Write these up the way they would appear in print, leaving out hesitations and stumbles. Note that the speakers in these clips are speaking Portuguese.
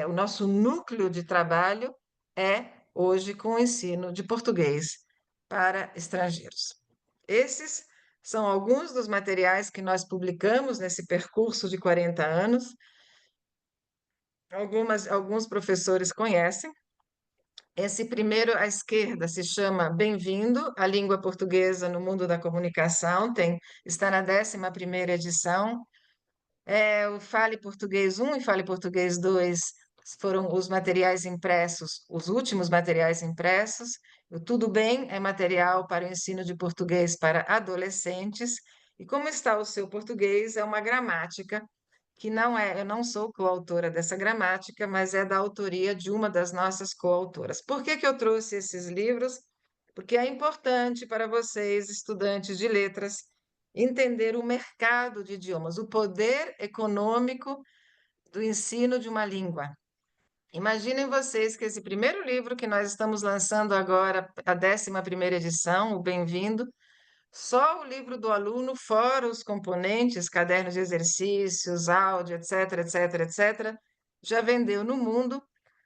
o nosso núcleo de trabalho é hoje com o ensino de português para estrangeiros. Esses são alguns dos materiais que nós publicamos nesse percurso de 40 anos. Alguns professores conhecem. Esse primeiro à esquerda se chama Bem-vindo à Língua Portuguesa no Mundo da Comunicação, está na 11ª edição. O Fale Português 1 e Fale Português 2 foram os materiais impressos, os últimos materiais impressos. O Tudo Bem é material para o ensino de português para adolescentes. E como está o seu português? É uma gramática que não é, eu não sou coautora dessa gramática, mas é da autoria de uma das nossas coautoras. Por que que eu trouxe esses livros? Porque é importante para vocês, estudantes de letras, entender o mercado de idiomas, o poder econômico do ensino de uma língua. Imaginem vocês que esse primeiro livro que nós estamos lançando agora, a 11ª edição, o Bem-vindo, só o livro do aluno, fora os componentes, cadernos de exercícios, áudio, etc, etc, etc, já vendeu no mundo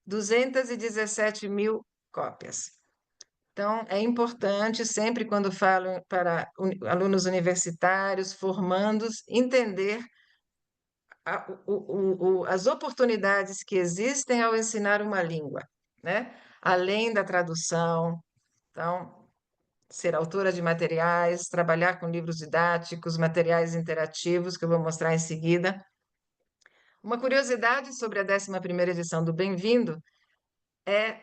217 mil cópias. Então, é importante, sempre quando falo para alunos universitários, formandos, entender as oportunidades que existem ao ensinar uma língua, né? Além da tradução. Então, ser autora de materiais, trabalhar com livros didáticos, materiais interativos, que eu vou mostrar em seguida. Uma curiosidade sobre a 11ª edição do Bem-vindo é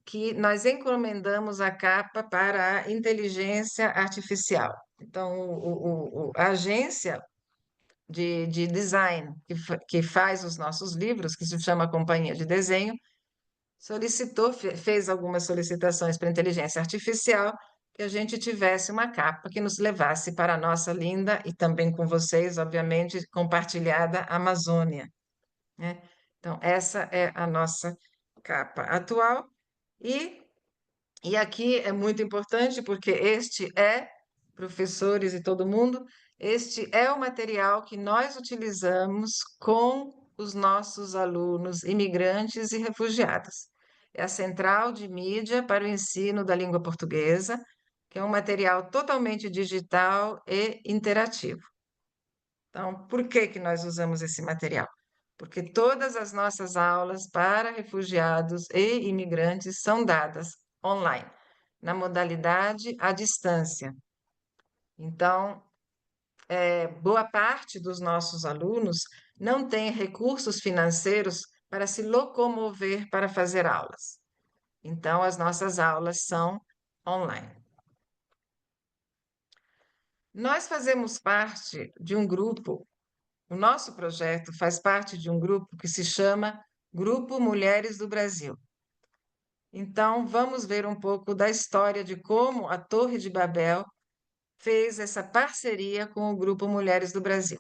que nós encomendamos a capa para a inteligência artificial. Então, a agência de design que faz os nossos livros, que se chama Companhia de Desenho, fez algumas solicitações para a inteligência artificial que a gente tivesse uma capa que nos levasse para a nossa linda e também com vocês, obviamente, compartilhada Amazônia, né? Então, essa é a nossa capa atual. E, e aqui é muito importante porque professores e todo mundo, este é o material que nós utilizamos com os nossos alunos imigrantes e refugiados. É a Central de Mídia para o Ensino da Língua Portuguesa, que é um material totalmente digital e interativo. Então, por que que nós usamos esse material? Porque todas as nossas aulas para refugiados e imigrantes são dadas online, na modalidade à distância. Então, boa parte dos nossos alunos não tem recursos financeiros para se locomover para fazer aulas. Então, as nossas aulas são online. Nós fazemos parte de um grupo, o nosso projeto faz parte de um grupo que se chama Grupo Mulheres do Brasil. Então, vamos ver um pouco da história de como a Torre de Babel fez essa parceria com o Grupo Mulheres do Brasil.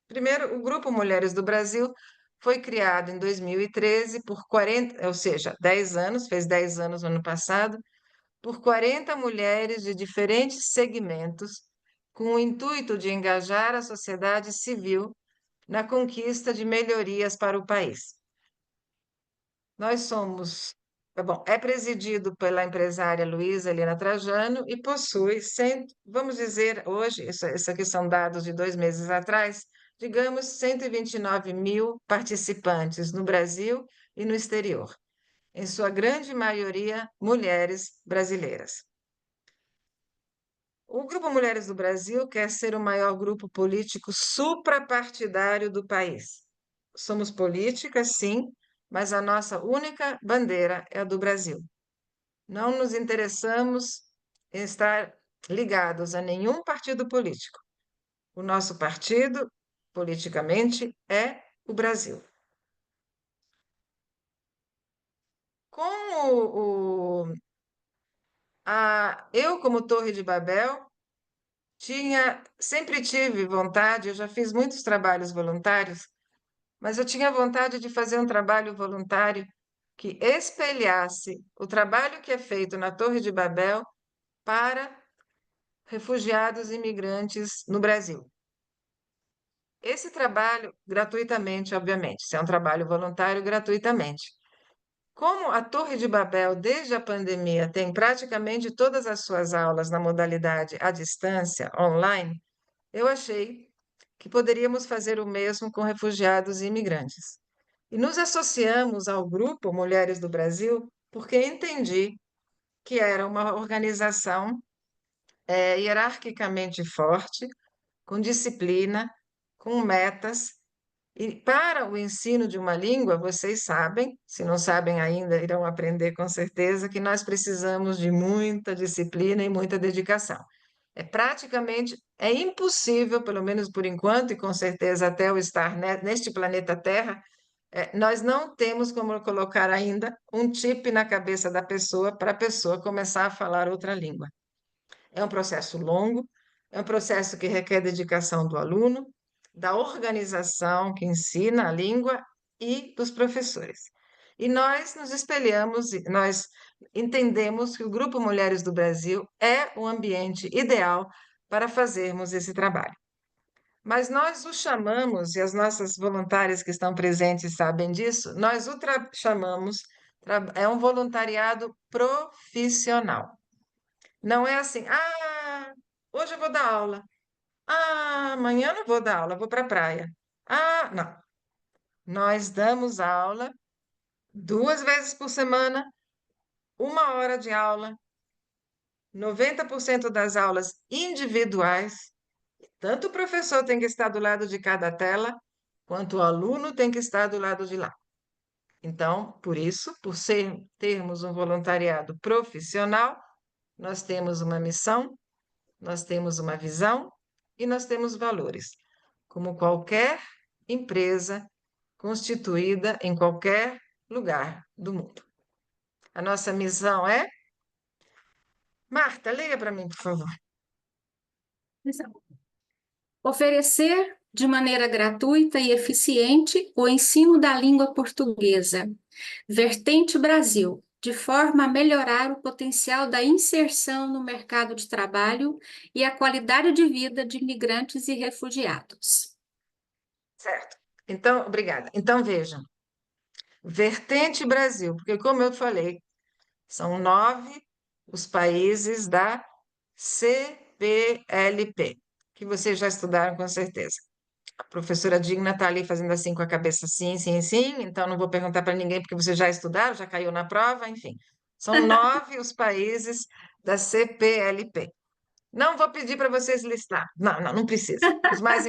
Primeiro, o Grupo Mulheres do Brasil foi criado em 2013 por 40, ou seja, 10 anos, fez 10 anos no ano passado, por 40 mulheres de diferentes segmentos, com o intuito de engajar a sociedade civil na conquista de melhorias para o país. Nós somos, bom, é presidido pela empresária Luísa Helena Trajano e possui, vamos dizer hoje, isso aqui são dados de 2 meses atrás, digamos 129 mil participantes no Brasil e no exterior, em sua grande maioria mulheres brasileiras. O Grupo Mulheres do Brasil quer ser o maior grupo político suprapartidário do país. Somos políticas, sim, mas a nossa única bandeira é a do Brasil. Não nos interessamos em estar ligados a nenhum partido político. O nosso partido, politicamente, é o Brasil. Eu, como Torre de Babel, sempre tive vontade, eu já fiz muitos trabalhos voluntários, mas eu tinha vontade de fazer um trabalho voluntário que espelhasse o trabalho que é feito na Torre de Babel para refugiados e imigrantes no Brasil. esse trabalho gratuitamente, obviamente, se é um trabalho voluntário, gratuitamente. Como a Torre de Babel, desde a pandemia, tem praticamente todas as suas aulas na modalidade à distância, online, eu achei que poderíamos fazer o mesmo com refugiados e imigrantes. E nos associamos ao grupo Mulheres do Brasil porque entendi que era uma organização hierarquicamente forte, com disciplina, com metas. E para o ensino de uma língua, vocês sabem, se não sabem ainda, irão aprender com certeza, que nós precisamos de muita disciplina e muita dedicação. É impossível, pelo menos por enquanto, e com certeza até eu estar neste planeta Terra, nós não temos como colocar ainda um chip na cabeça da pessoa para a pessoa começar a falar outra língua. É um processo longo, é um processo que requer dedicação do aluno, da organização que ensina a língua e dos professores. E nós nos espelhamos, nós entendemos que o Grupo Mulheres do Brasil é o ambiente ideal para fazermos esse trabalho. Mas nós o chamamos, e as nossas voluntárias que estão presentes sabem disso, nós o chamamos, é um voluntariado profissional. Não é assim, hoje eu vou dar aula. Amanhã eu não vou dar aula, vou para a praia. Não. Nós damos aula 2 vezes por semana, 1 hora de aula, 90% das aulas individuais. Tanto o professor tem que estar do lado de cada tela, quanto o aluno tem que estar do lado de lá. Então, por isso, termos um voluntariado profissional, nós temos uma missão, nós temos uma visão e nós temos valores, como qualquer empresa constituída em qualquer lugar do mundo. A nossa missão é. Marta, leia para mim, por favor. Oferecer de maneira gratuita e eficiente o ensino da língua portuguesa. Vertente Brasil, de forma a melhorar o potencial da inserção no mercado de trabalho e a qualidade de vida de imigrantes e refugiados. Certo. Então, obrigada. Então, vejam. Vertente Brasil, porque, como eu falei, são 9 os países da CPLP, que vocês já estudaram com certeza. A professora Digna está ali fazendo assim com a cabeça, sim, sim, sim, então não vou perguntar para ninguém, porque vocês já estudaram, já caiu na prova, enfim. São 9 os países da CPLP. Não vou pedir para vocês listar. Não, não, não precisa. Os mais,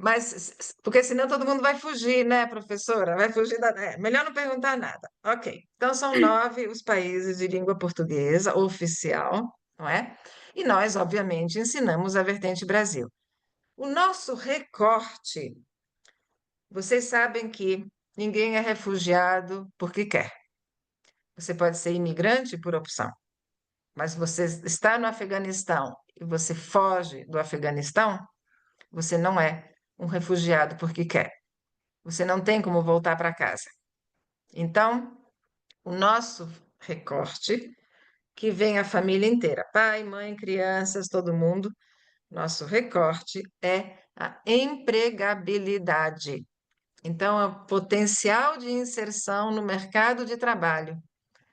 mas, porque senão todo mundo vai fugir, né, professora? Vai fugir da. Melhor não perguntar nada. Ok. Então, são 9 os países de língua portuguesa oficial, não é? E nós, obviamente, ensinamos a Vertente Brasil. O nosso recorte, vocês sabem que ninguém é refugiado porque quer. Você pode ser imigrante por opção, mas você está no Afeganistão e você foge do Afeganistão, você não é um refugiado porque quer. Você não tem como voltar para casa. Então, o nosso recorte, que vem a família inteira, pai, mãe, crianças, todo mundo, nosso recorte é a empregabilidade. Então, é o potencial de inserção no mercado de trabalho.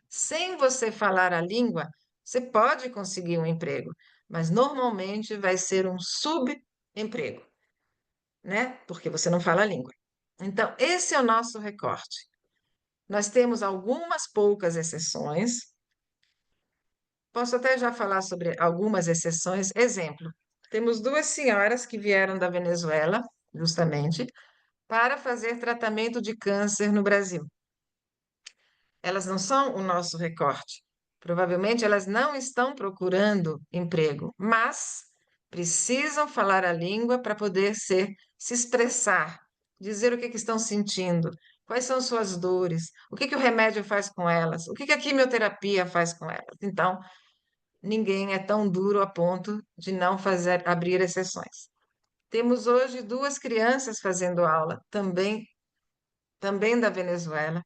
Sem você falar a língua, você pode conseguir um emprego, mas normalmente vai ser um subemprego, né? Porque você não fala a língua. Então, esse é o nosso recorte. Nós temos algumas poucas exceções. Posso até já falar sobre algumas exceções. Exemplo, temos 2 senhoras que vieram da Venezuela, justamente, para fazer tratamento de câncer no Brasil. Elas não são o nosso recorte. Provavelmente elas não estão procurando emprego, mas precisam falar a língua para poder se expressar, dizer o que estão sentindo, quais são suas dores, o que o remédio faz com elas, o que a quimioterapia faz com elas. Então, ninguém é tão duro a ponto de não abrir exceções. Temos hoje 2 crianças fazendo aula, também da Venezuela.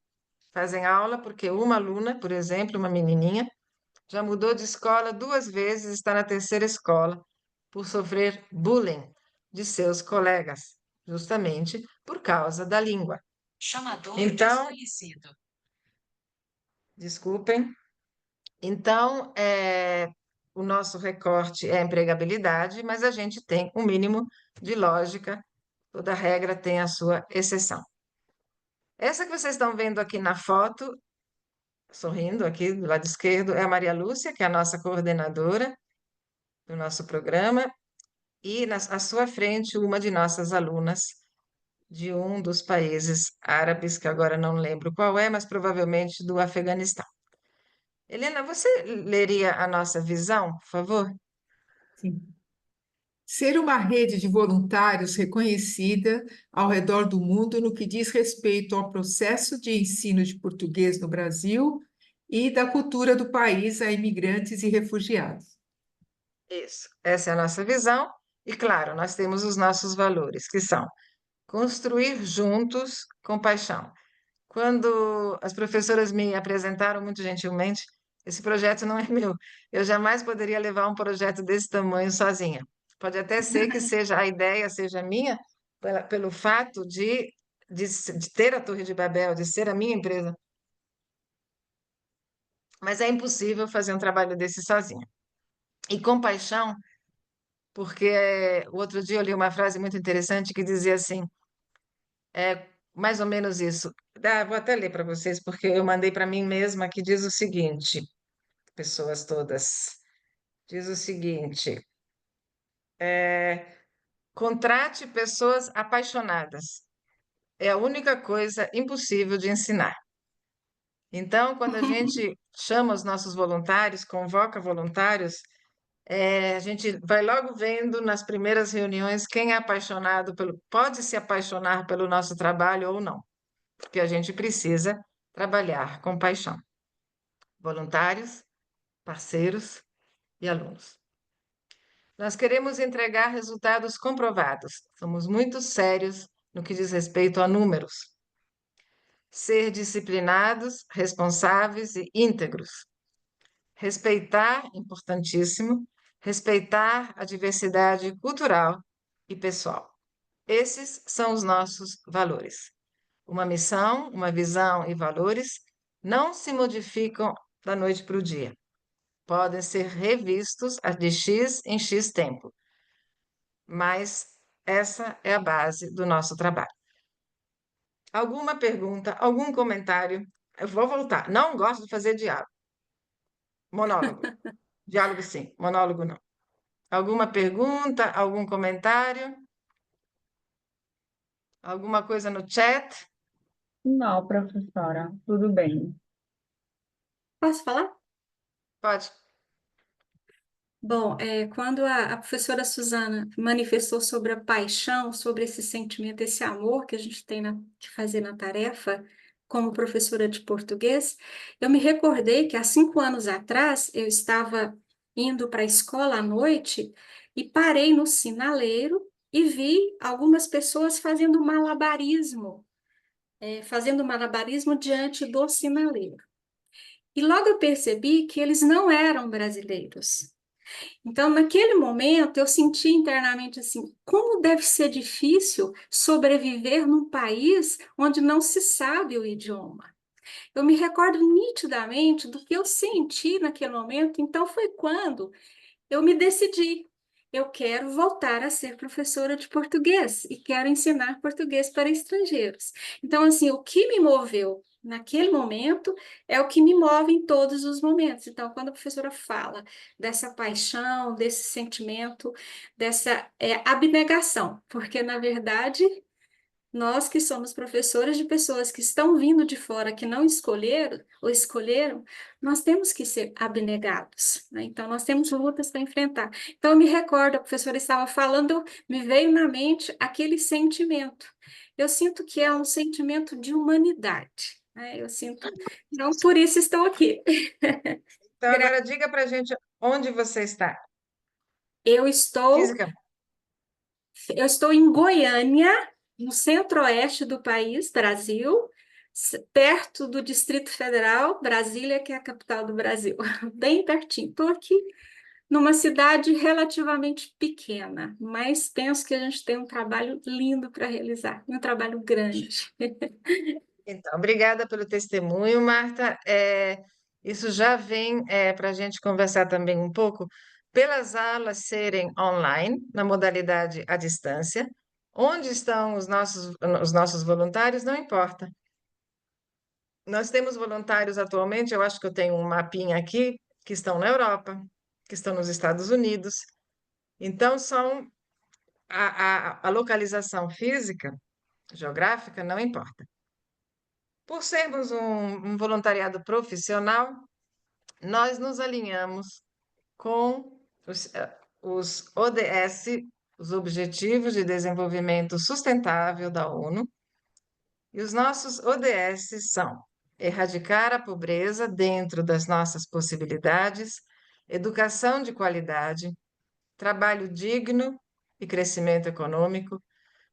Fazem aula porque uma aluna, por exemplo, uma menininha, já mudou de escola 2 vezes, está na terceira escola, por sofrer bullying de seus colegas. justamente por causa da língua. Chamador Então, desconhecido. desculpem. Então, o nosso recorte é a empregabilidade, mas a gente tem um mínimo de lógica, toda regra tem a sua exceção. Essa que vocês estão vendo aqui na foto, sorrindo aqui do lado esquerdo, é a Maria Lúcia, que é a nossa coordenadora do nosso programa, e à sua frente, uma de nossas alunas de um dos países árabes, que agora não lembro qual é, mas provavelmente do Afeganistão. Helena, você leria a nossa visão, por favor? Sim. Ser uma rede de voluntários reconhecida ao redor do mundo no que diz respeito ao processo de ensino de português no Brasil e da cultura do país a imigrantes e refugiados. Isso. Essa é a nossa visão. E, claro, nós temos os nossos valores, que são construir juntos com paixão. Quando as professoras me apresentaram muito gentilmente, esse projeto não é meu. Eu jamais poderia levar um projeto desse tamanho sozinha. Pode até ser que seja a ideia seja minha, pelo fato de ter a Torre de Babel, de ser a minha empresa, mas é impossível fazer um trabalho desse sozinha. E com paixão, porque o outro dia eu li uma frase muito interessante que dizia assim, mais ou menos isso. Vou até ler para vocês, porque eu mandei para mim mesma, que diz o seguinte, pessoas todas, diz o seguinte, contrate pessoas apaixonadas. É a única coisa impossível de ensinar. Então, quando a gente chama os nossos voluntários, convoca voluntários, a gente vai logo vendo nas primeiras reuniões quem é apaixonado pode se apaixonar pelo nosso trabalho ou não, porque a gente precisa trabalhar com paixão. Voluntários, parceiros e alunos. Nós queremos entregar resultados comprovados. Somos muito sérios no que diz respeito a números. Ser disciplinados, responsáveis e íntegros. Respeitar, importantíssimo, respeitar a diversidade cultural e pessoal. Esses são os nossos valores. Uma missão, uma visão e valores não se modificam da noite para o dia. Podem ser revistos de X em X tempo, mas essa é a base do nosso trabalho. Alguma pergunta, algum comentário? Eu vou voltar. Não gosto de fazer diálogo. Monólogo. Diálogo sim, monólogo não. Alguma pergunta, algum comentário? Alguma coisa no chat? Não, professora, tudo bem. Posso falar? Pode. Bom, quando a professora Suzana manifestou sobre a paixão, sobre esse sentimento, esse amor que a gente tem que fazer na tarefa como professora de português, eu me recordei que há 5 anos atrás eu estava indo para a escola à noite e parei no sinaleiro e vi algumas pessoas fazendo malabarismo diante do sinaleiro. E logo eu percebi que eles não eram brasileiros. Então, naquele momento, eu senti internamente assim, como deve ser difícil sobreviver num país onde não se sabe o idioma. Eu me recordo nitidamente do que eu senti naquele momento, então foi quando eu me decidi. Eu quero voltar a ser professora de português e quero ensinar português para estrangeiros. Então, assim, o que me moveu naquele momento é o que me move em todos os momentos. Então, quando a professora fala dessa paixão, desse sentimento, dessa abnegação, porque, na verdade, nós que somos professores de pessoas que estão vindo de fora, que não escolheram ou escolheram, nós temos que ser abnegados, né? Então, nós temos lutas para enfrentar. Então, eu me recordo, a professora estava falando, me veio na mente aquele sentimento. Eu sinto que é um sentimento de humanidade, né? Eu sinto, então, por isso estou aqui. Então, agora diga para a gente onde você está, Eu estou fisicamente. Eu estou em Goiânia, no centro-oeste do país, Brasil, perto do Distrito Federal, Brasília, que é a capital do Brasil, bem pertinho. Estou aqui numa cidade relativamente pequena, mas penso que a gente tem um trabalho lindo para realizar, um trabalho grande. Então, obrigada pelo testemunho, Marta. Isso já vem para a gente conversar também um pouco, pelas aulas serem online, na modalidade à distância, onde estão os nossos voluntários, não importa. Nós temos voluntários atualmente, eu acho que eu tenho um mapinha aqui, que estão na Europa, que estão nos Estados Unidos. Então, a localização física, geográfica, não importa. Por sermos um voluntariado profissional, nós nos alinhamos com os ODS, os Objetivos de Desenvolvimento Sustentável da ONU, e os nossos ODS são erradicar a pobreza dentro das nossas possibilidades, educação de qualidade, trabalho digno e crescimento econômico.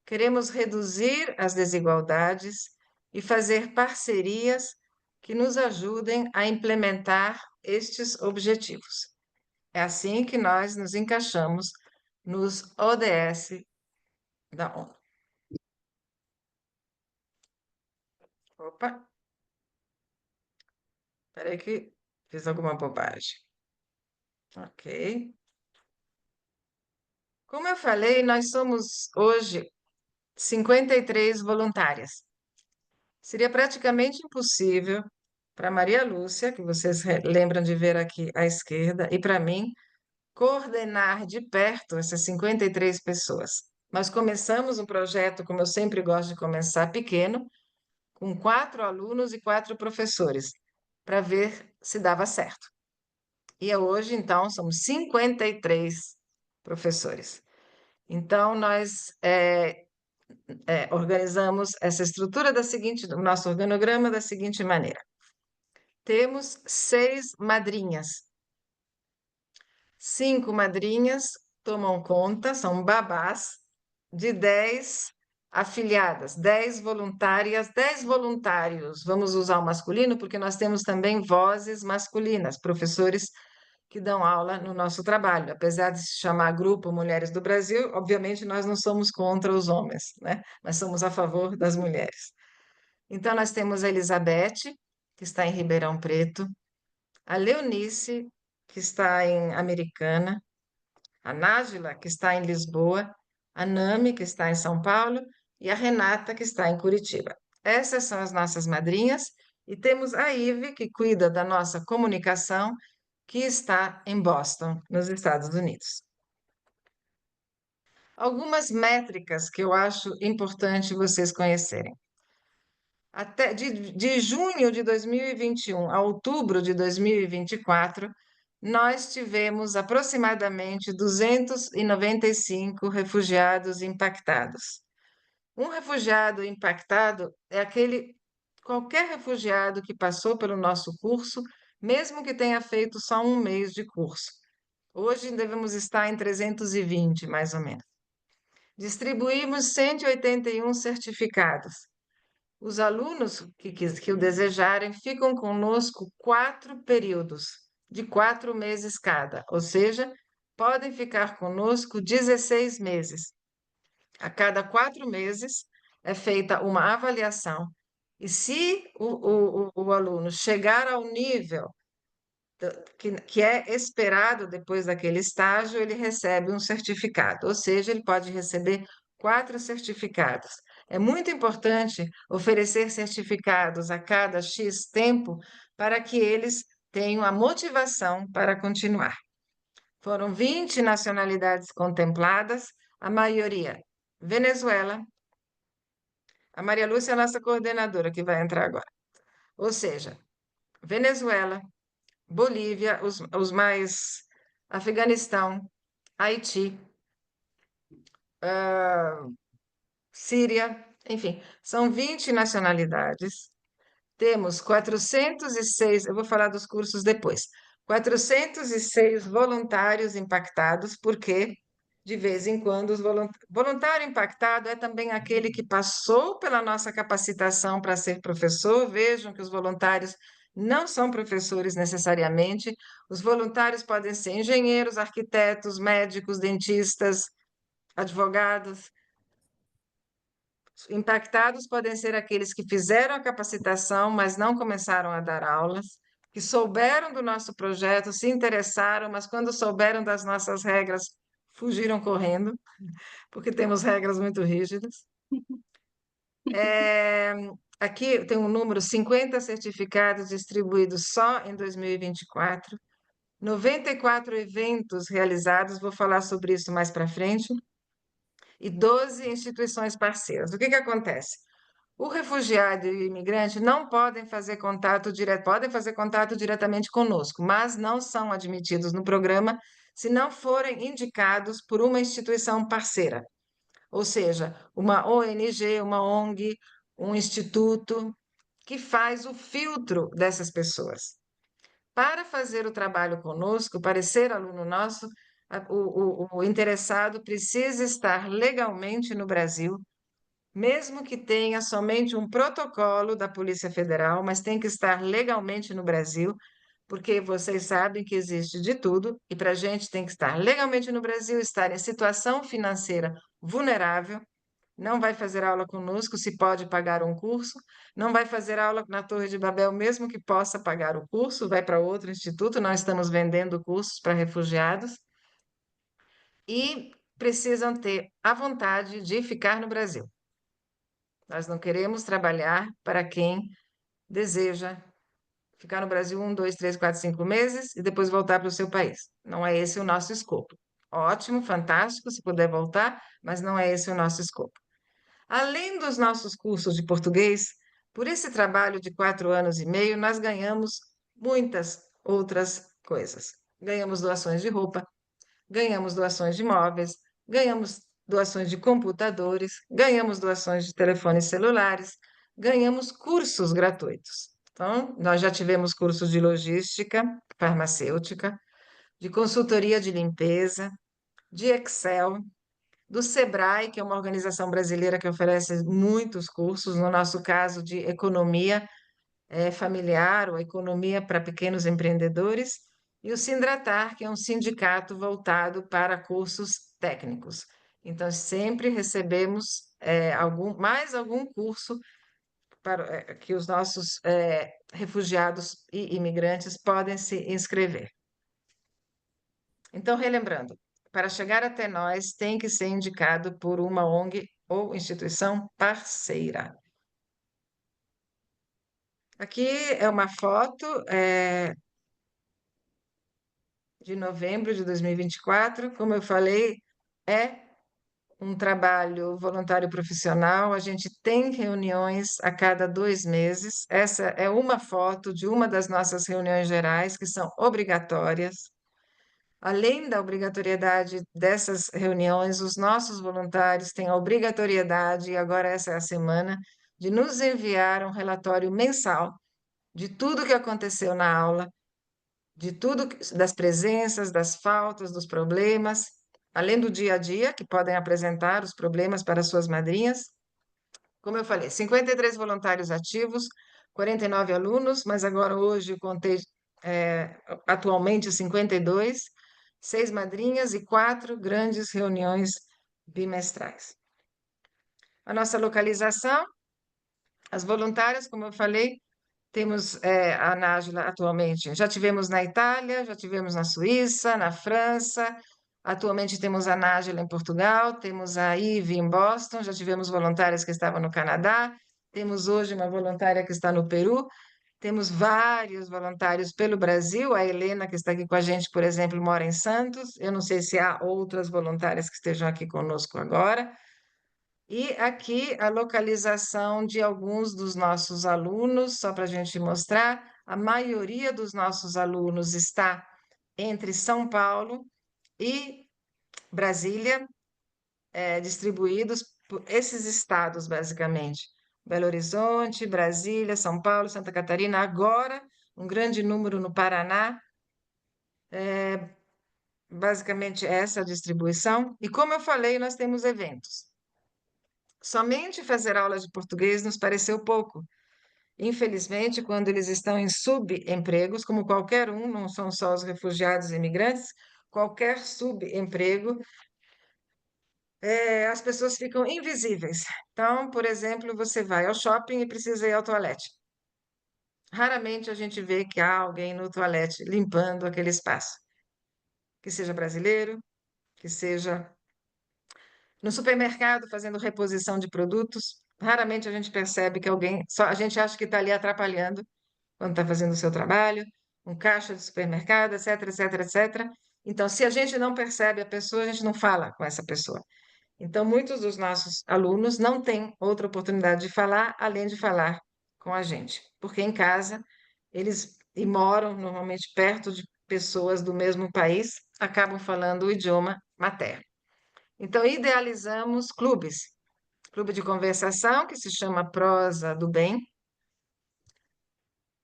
Queremos reduzir as desigualdades e fazer parcerias que nos ajudem a implementar estes objetivos. É assim que nós nos encaixamos nos ODS da ONU. Opa, espera que fiz alguma bobagem. Ok. Como eu falei, nós somos hoje 53 voluntárias. Seria praticamente impossível para Maria Lúcia, que vocês lembram de ver aqui à esquerda, e para mim, coordenar de perto essas 53 pessoas. Nós começamos um projeto, como eu sempre gosto de começar, pequeno, com 4 alunos e 4 professores, para ver se dava certo. E hoje, então, somos 53 professores. Então, nós organizamos essa estrutura o nosso organograma da seguinte maneira. Temos 6 madrinhas. 5 madrinhas tomam conta, são babás, de 10 afiliadas, 10 voluntárias, 10 voluntários. Vamos usar o masculino, porque nós temos também vozes masculinas, professores que dão aula no nosso trabalho. Apesar de se chamar Grupo Mulheres do Brasil, obviamente nós não somos contra os homens, né? Mas somos a favor das mulheres. Então, nós temos a Elizabeth, que está em Ribeirão Preto, a Leonice, que está em Americana, a Nájila, que está em Lisboa, a Nami, que está em São Paulo, e a Renata, que está em Curitiba. Essas são as nossas madrinhas, e temos a Ive, que cuida da nossa comunicação, que está em Boston, nos Estados Unidos. Algumas métricas que eu acho importante vocês conhecerem. Até de junho de 2021 a outubro de 2024, nós tivemos aproximadamente 295 refugiados impactados. Um refugiado impactado é qualquer refugiado que passou pelo nosso curso, mesmo que tenha feito só um mês de curso. Hoje devemos estar em 320, mais ou menos. Distribuímos 181 certificados. Os alunos que o desejarem ficam conosco 4 períodos, de 4 meses cada, ou seja, podem ficar conosco 16 meses. A cada 4 meses é feita uma avaliação, e se o aluno chegar ao nível que é esperado depois daquele estágio, ele recebe um certificado, ou seja, ele pode receber 4 certificados. É muito importante oferecer certificados a cada X tempo para que eles tenham a motivação para continuar. Foram 20 nacionalidades contempladas, a maioria Venezuela. A Maria Lúcia é a nossa coordenadora, que vai entrar agora. Ou seja, Venezuela, Bolívia, os mais Afeganistão, Haiti, Síria, enfim, são 20 nacionalidades. Temos 406, eu vou falar dos cursos depois, 406 voluntários impactados, porque de vez em quando voluntário impactado é também aquele que passou pela nossa capacitação para ser professor. Vejam que os voluntários não são professores necessariamente. Os voluntários podem ser engenheiros, arquitetos, médicos, dentistas, advogados. Impactados podem ser aqueles que fizeram a capacitação, mas não começaram a dar aulas, que souberam do nosso projeto, se interessaram, mas quando souberam das nossas regras, fugiram correndo, porque temos regras muito rígidas. É, aqui tem um número: 50 certificados distribuídos só em 2024, 94 eventos realizados, vou falar sobre isso mais para frente, e 12 instituições parceiras. O que acontece? O refugiado e o imigrante não podem fazer contato direto, podem fazer contato diretamente conosco, mas não são admitidos no programa se não forem indicados por uma instituição parceira, ou seja, uma ONG, uma ONG, um instituto que faz o filtro dessas pessoas. Para fazer o trabalho conosco, para ser aluno nosso, o interessado precisa estar legalmente no Brasil, mesmo que tenha somente um protocolo da Polícia Federal, mas tem que estar legalmente no Brasil, porque vocês sabem que existe de tudo, e para a gente tem que estar legalmente no Brasil, estar em situação financeira vulnerável, não vai fazer aula conosco se pode pagar um curso, não vai fazer aula na Torre de Babel, mesmo que possa pagar o curso, vai para outro instituto, nós estamos vendendo cursos para refugiados, e precisam ter a vontade de ficar no Brasil. Nós não queremos trabalhar para quem deseja ficar no Brasil 1, 2, 3, 4, 5 meses e depois voltar para o seu país. Não é esse o nosso escopo. Ótimo, fantástico, se puder voltar, mas não é esse o nosso escopo. Além dos nossos cursos de português, por esse trabalho de 4 anos e meio, nós ganhamos muitas outras coisas. Ganhamos doações de roupa, ganhamos doações de móveis, ganhamos doações de computadores, ganhamos doações de telefones celulares, ganhamos cursos gratuitos. Então, nós já tivemos cursos de logística farmacêutica, de consultoria de limpeza, de Excel, do Sebrae, que é uma organização brasileira que oferece muitos cursos, no nosso caso, de economia familiar ou economia para pequenos empreendedores, e o Sindratar, que é um sindicato voltado para cursos técnicos. Então, sempre recebemos mais algum curso para que os nossos refugiados e imigrantes podem se inscrever. Então, relembrando, para chegar até nós, tem que ser indicado por uma ONG ou instituição parceira. Aqui é uma foto de novembro de 2024. Como eu falei, é um trabalho voluntário profissional. A gente tem reuniões a cada 2 meses. Essa é uma foto de uma das nossas reuniões gerais, que são obrigatórias. Além da obrigatoriedade dessas reuniões, os nossos voluntários têm a obrigatoriedade, e agora essa é a semana, de nos enviar um relatório mensal de tudo que aconteceu na aula, de tudo, das presenças, das faltas, dos problemas, além do dia a dia, que podem apresentar os problemas para suas madrinhas. Como eu falei, 53 voluntários ativos, 49 alunos, mas agora hoje eu contei atualmente 52, 6 madrinhas e 4 grandes reuniões bimestrais. A nossa localização, as voluntárias, como eu falei, temos a Nájila atualmente. Já tivemos na Itália, já tivemos na Suíça, na França. Atualmente temos a Nájila em Portugal, temos a Ive em Boston, já tivemos voluntárias que estavam no Canadá, temos hoje uma voluntária que está no Peru, temos vários voluntários pelo Brasil. A Helena, que está aqui com a gente, por exemplo, mora em Santos. Eu não sei se há outras voluntárias que estejam aqui conosco agora. E aqui a localização de alguns dos nossos alunos, só para a gente mostrar, a maioria dos nossos alunos está entre São Paulo e Brasília, distribuídos por esses estados, basicamente. Belo Horizonte, Brasília, São Paulo, Santa Catarina, agora um grande número no Paraná. Basicamente essa é a distribuição. E como eu falei, nós temos eventos. Somente fazer aulas de português nos pareceu pouco. Infelizmente, quando eles estão em subempregos, como qualquer um, não são só os refugiados e imigrantes, qualquer subemprego, as pessoas ficam invisíveis. Então, por exemplo, você vai ao shopping e precisa ir ao toalete. Raramente a gente vê que há alguém no toalete limpando aquele espaço, que seja brasileiro, que seja no supermercado fazendo reposição de produtos. Raramente a gente percebe que alguém, só a gente acha que está ali atrapalhando quando está fazendo o seu trabalho, um caixa de supermercado, etc, etc, etc. Então, se a gente não percebe a pessoa, a gente não fala com essa pessoa. Então, muitos dos nossos alunos não têm outra oportunidade de falar, além de falar com a gente, porque em casa eles e moram normalmente perto de pessoas do mesmo país, acabam falando o idioma materno. Então, idealizamos clubes, clube de conversação que se chama Prosa do Bem.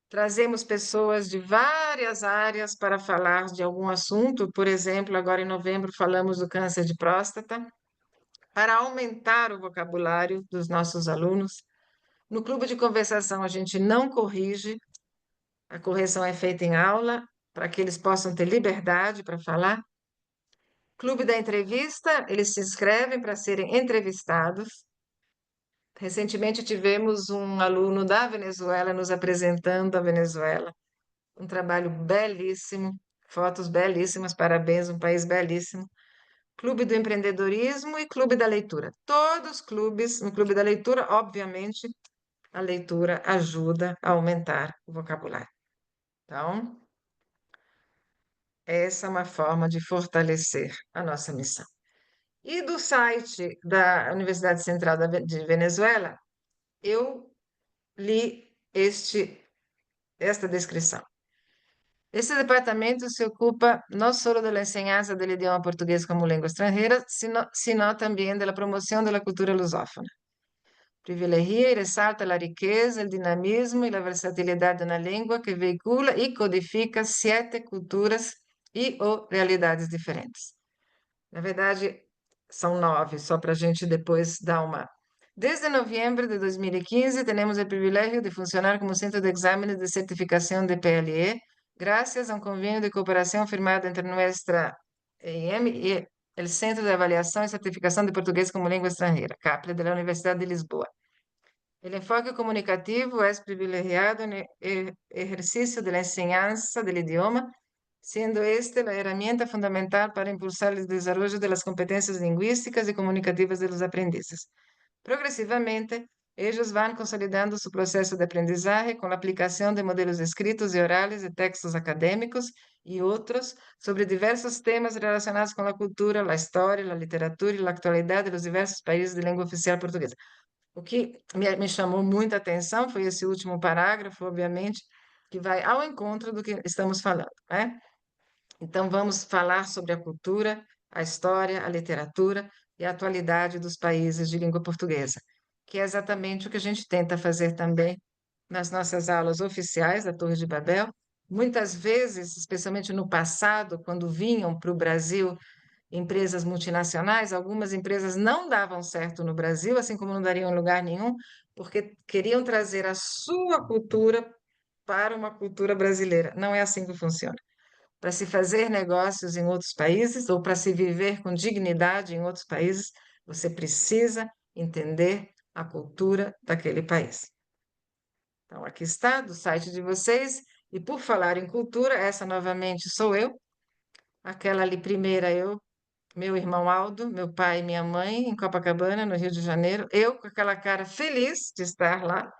Trazemos pessoas de várias áreas para falar de algum assunto, por exemplo, agora em novembro falamos do câncer de próstata, para aumentar o vocabulário dos nossos alunos. No clube de conversação, a gente não corrige, a correção é feita em aula, para que eles possam ter liberdade para falar. Clube da entrevista, eles se inscrevem para serem entrevistados. Recentemente tivemos um aluno da Venezuela nos apresentando a Venezuela, um trabalho belíssimo, fotos belíssimas, parabéns, um país belíssimo. Clube do Empreendedorismo e Clube da Leitura. Todos clubes, no Clube da Leitura, obviamente, a leitura ajuda a aumentar o vocabulário. Então, essa é uma forma de fortalecer a nossa missão. E do site da Universidade Central de Venezuela, eu li esta descrição. Este departamento se ocupa no solo de la enseñanza del idioma portugués como lengua extranjera, sino también de la promoción de la cultura lusófona. Privilegia e ressalta a riqueza, o dinamismo e a versatilidade de uma língua que veicula e codifica 7 culturas e ou realidades diferentes. Na verdade, são 9, só para a gente depois dar uma. Desde novembro de 2015, temos o privilégio de funcionar como centro de exames de certificação de PLE, graças a um convênio de cooperação firmado entre nossa EIM e o Centro de Avaliação e Certificação de Português como Língua Estrangeira, CAPLE, da Universidade de Lisboa. O enfoque comunicativo é privilegiado no exercício da enseñanza do idioma, sendo esta a herramienta fundamental para impulsar o desenvolvimento das competências linguísticas e comunicativas dos aprendizes. Progressivamente, eles vão consolidando seu processo de aprendizagem com a aplicação de modelos escritos e orais e textos acadêmicos e outros sobre diversos temas relacionados com a cultura, a história, a literatura e a atualidade dos diversos países de língua oficial portuguesa. O que me chamou muita atenção foi esse último parágrafo, obviamente, que vai ao encontro do que estamos falando, né? Então, vamos falar sobre a cultura, a história, a literatura e a atualidade dos países de língua portuguesa, que é exatamente o que a gente tenta fazer também nas nossas aulas oficiais da Torre de Babel. Muitas vezes, especialmente no passado, quando vinham para o Brasil empresas multinacionais, algumas empresas não davam certo no Brasil, assim como não dariam em lugar nenhum, porque queriam trazer a sua cultura para uma cultura brasileira. Não é assim que funciona. Para se fazer negócios em outros países ou para se viver com dignidade em outros países, você precisa entender a cultura daquele país. Então, aqui está, do site de vocês. E por falar em cultura, essa novamente sou eu. Aquela ali primeira eu, meu irmão Aldo, meu pai e minha mãe, em Copacabana, no Rio de Janeiro. Eu com aquela cara feliz de estar lá.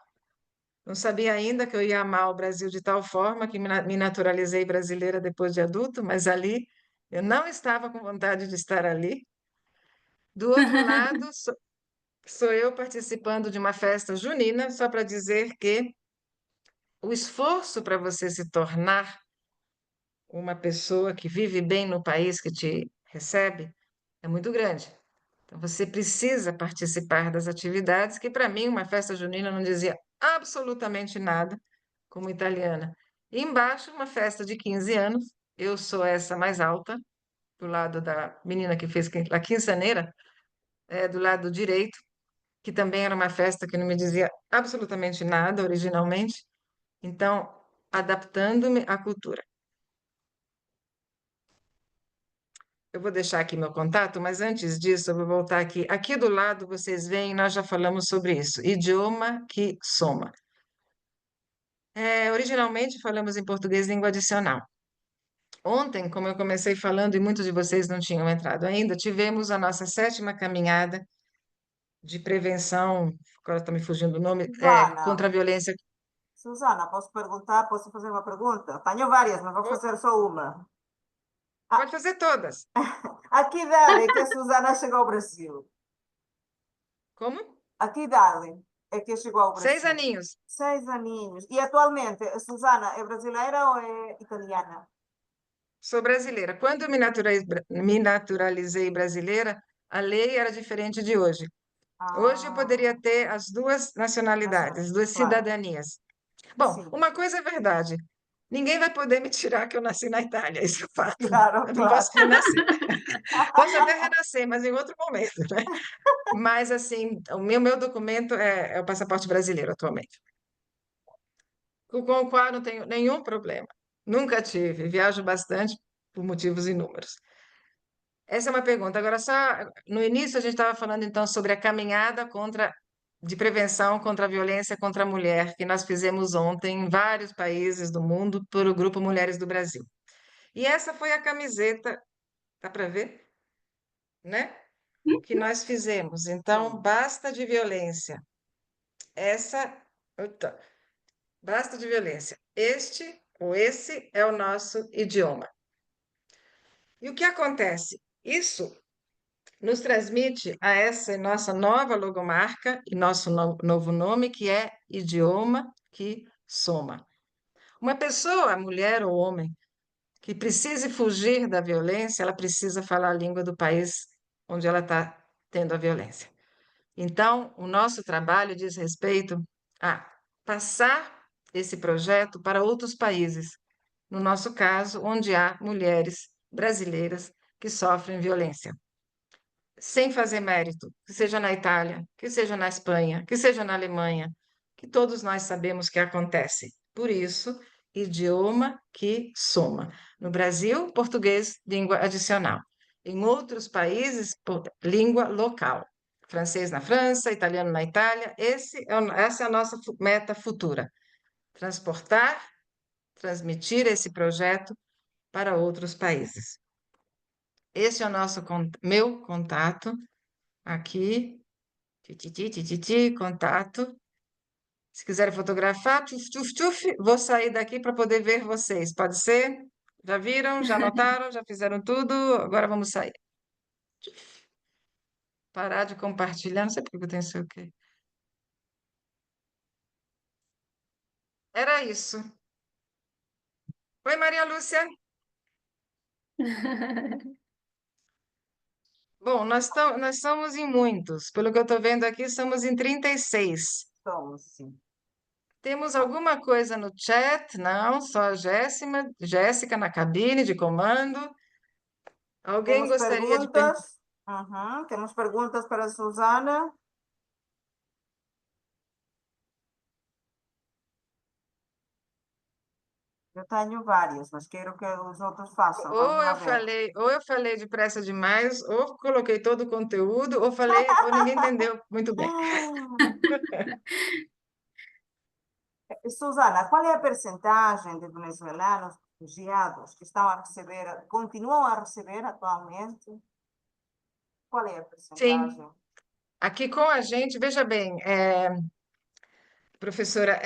Não sabia ainda que eu ia amar o Brasil de tal forma que me naturalizei brasileira depois de adulto, mas ali eu não estava com vontade de estar ali. Do outro lado, sou eu participando de uma festa junina, só para dizer que o esforço para você se tornar uma pessoa que vive bem no país que te recebe é muito grande. Então, você precisa participar das atividades, que para mim, uma festa junina não dizia absolutamente nada, como italiana. E embaixo, uma festa de 15 anos, eu sou essa mais alta, do lado da menina que fez a quinceaneira, do lado direito, que também era uma festa que não me dizia absolutamente nada originalmente. Então, adaptando-me à cultura. Eu vou deixar aqui meu contato, mas antes disso, eu vou voltar aqui. Aqui do lado, vocês veem, nós já falamos sobre isso. Idioma que soma. Originalmente, falamos em português língua adicional. Ontem, como eu comecei falando e muitos de vocês não tinham entrado ainda, tivemos a nossa 7ª caminhada de prevenção, agora está me fugindo o nome, Susana, contra a violência. Susana, posso perguntar? Posso fazer uma pergunta? Tenho várias, mas vou fazer só uma. Pode fazer todas. A que idade é que a Susana chegou ao Brasil? Como? A que idade é que chegou ao 6 Brasil? aninhos. 6 aninhos. E atualmente, a Susana é brasileira ou é italiana? Sou brasileira. Quando me naturalizei brasileira, a lei era diferente de hoje. Hoje eu Ah, poderia ter as duas nacionalidades, as duas claro. cidadanias. Bom, Sim, uma coisa é verdade. Ninguém vai poder me tirar que eu nasci na Itália, isso é fato. claro, Eu não claro. posso renascer. Posso até renascer, mas em outro momento, né? Mas, assim, o meu documento é o passaporte brasileiro atualmente, com o qual não tenho nenhum problema. Nunca tive, viajo bastante por motivos inúmeros. Essa é uma pergunta. Agora, só no início a gente estava falando então sobre a caminhada de prevenção contra a violência contra a mulher, que nós fizemos ontem em vários países do mundo por o Grupo Mulheres do Brasil. E essa foi a camiseta, dá para ver, né? Que nós fizemos. Então, Sim. basta de violência. Essa, oita, basta de violência. Este ou esse é o nosso idioma. E o que acontece? Isso nos transmite a essa nossa nova logomarca e nosso novo nome, que é Idioma que Soma. Uma pessoa, mulher ou homem, que precise fugir da violência, ela precisa falar a língua do país onde ela está tendo a violência. Então, o nosso trabalho diz respeito a passar esse projeto para outros países, no nosso caso, onde há mulheres brasileiras que sofrem violência sem fazer mérito, que seja na Itália, que seja na Espanha, que seja na Alemanha, que todos nós sabemos que acontece. Por isso, idioma que soma. No Brasil, português, língua adicional. Em outros países, língua local. Francês na França, italiano na Itália. Essa é a nossa meta futura. Transportar, transmitir esse projeto para outros países. Esse é o meu contato aqui. Contato. Se quiserem fotografar, tchuf, tchuf, tchuf, vou sair daqui para poder ver vocês. Pode ser? Já viram? Já notaram? Já fizeram tudo? Agora vamos sair. Parar de compartilhar. Não sei por que eu tenho isso aqui. Era isso. Oi, Maria Lúcia. Bom, nós somos em muitos. Pelo que eu estou vendo aqui, somos em 36. Somos, sim. Temos alguma coisa no chat? Não, só a Jéssica na cabine de comando. Alguém Temos gostaria de perguntas? Uhum. Temos perguntas para a Susana? Eu tenho várias, mas quero que os outros façam. Vamos lá ver. Ou eu falei depressa demais, ou coloquei todo o conteúdo, ou falei, ou ninguém entendeu muito bem. Susana, qual é a percentagem de venezuelanos refugiados que estão a receber, continuam a receber atualmente? Qual é a Sim, percentagem? aqui com a gente, veja bem, professora,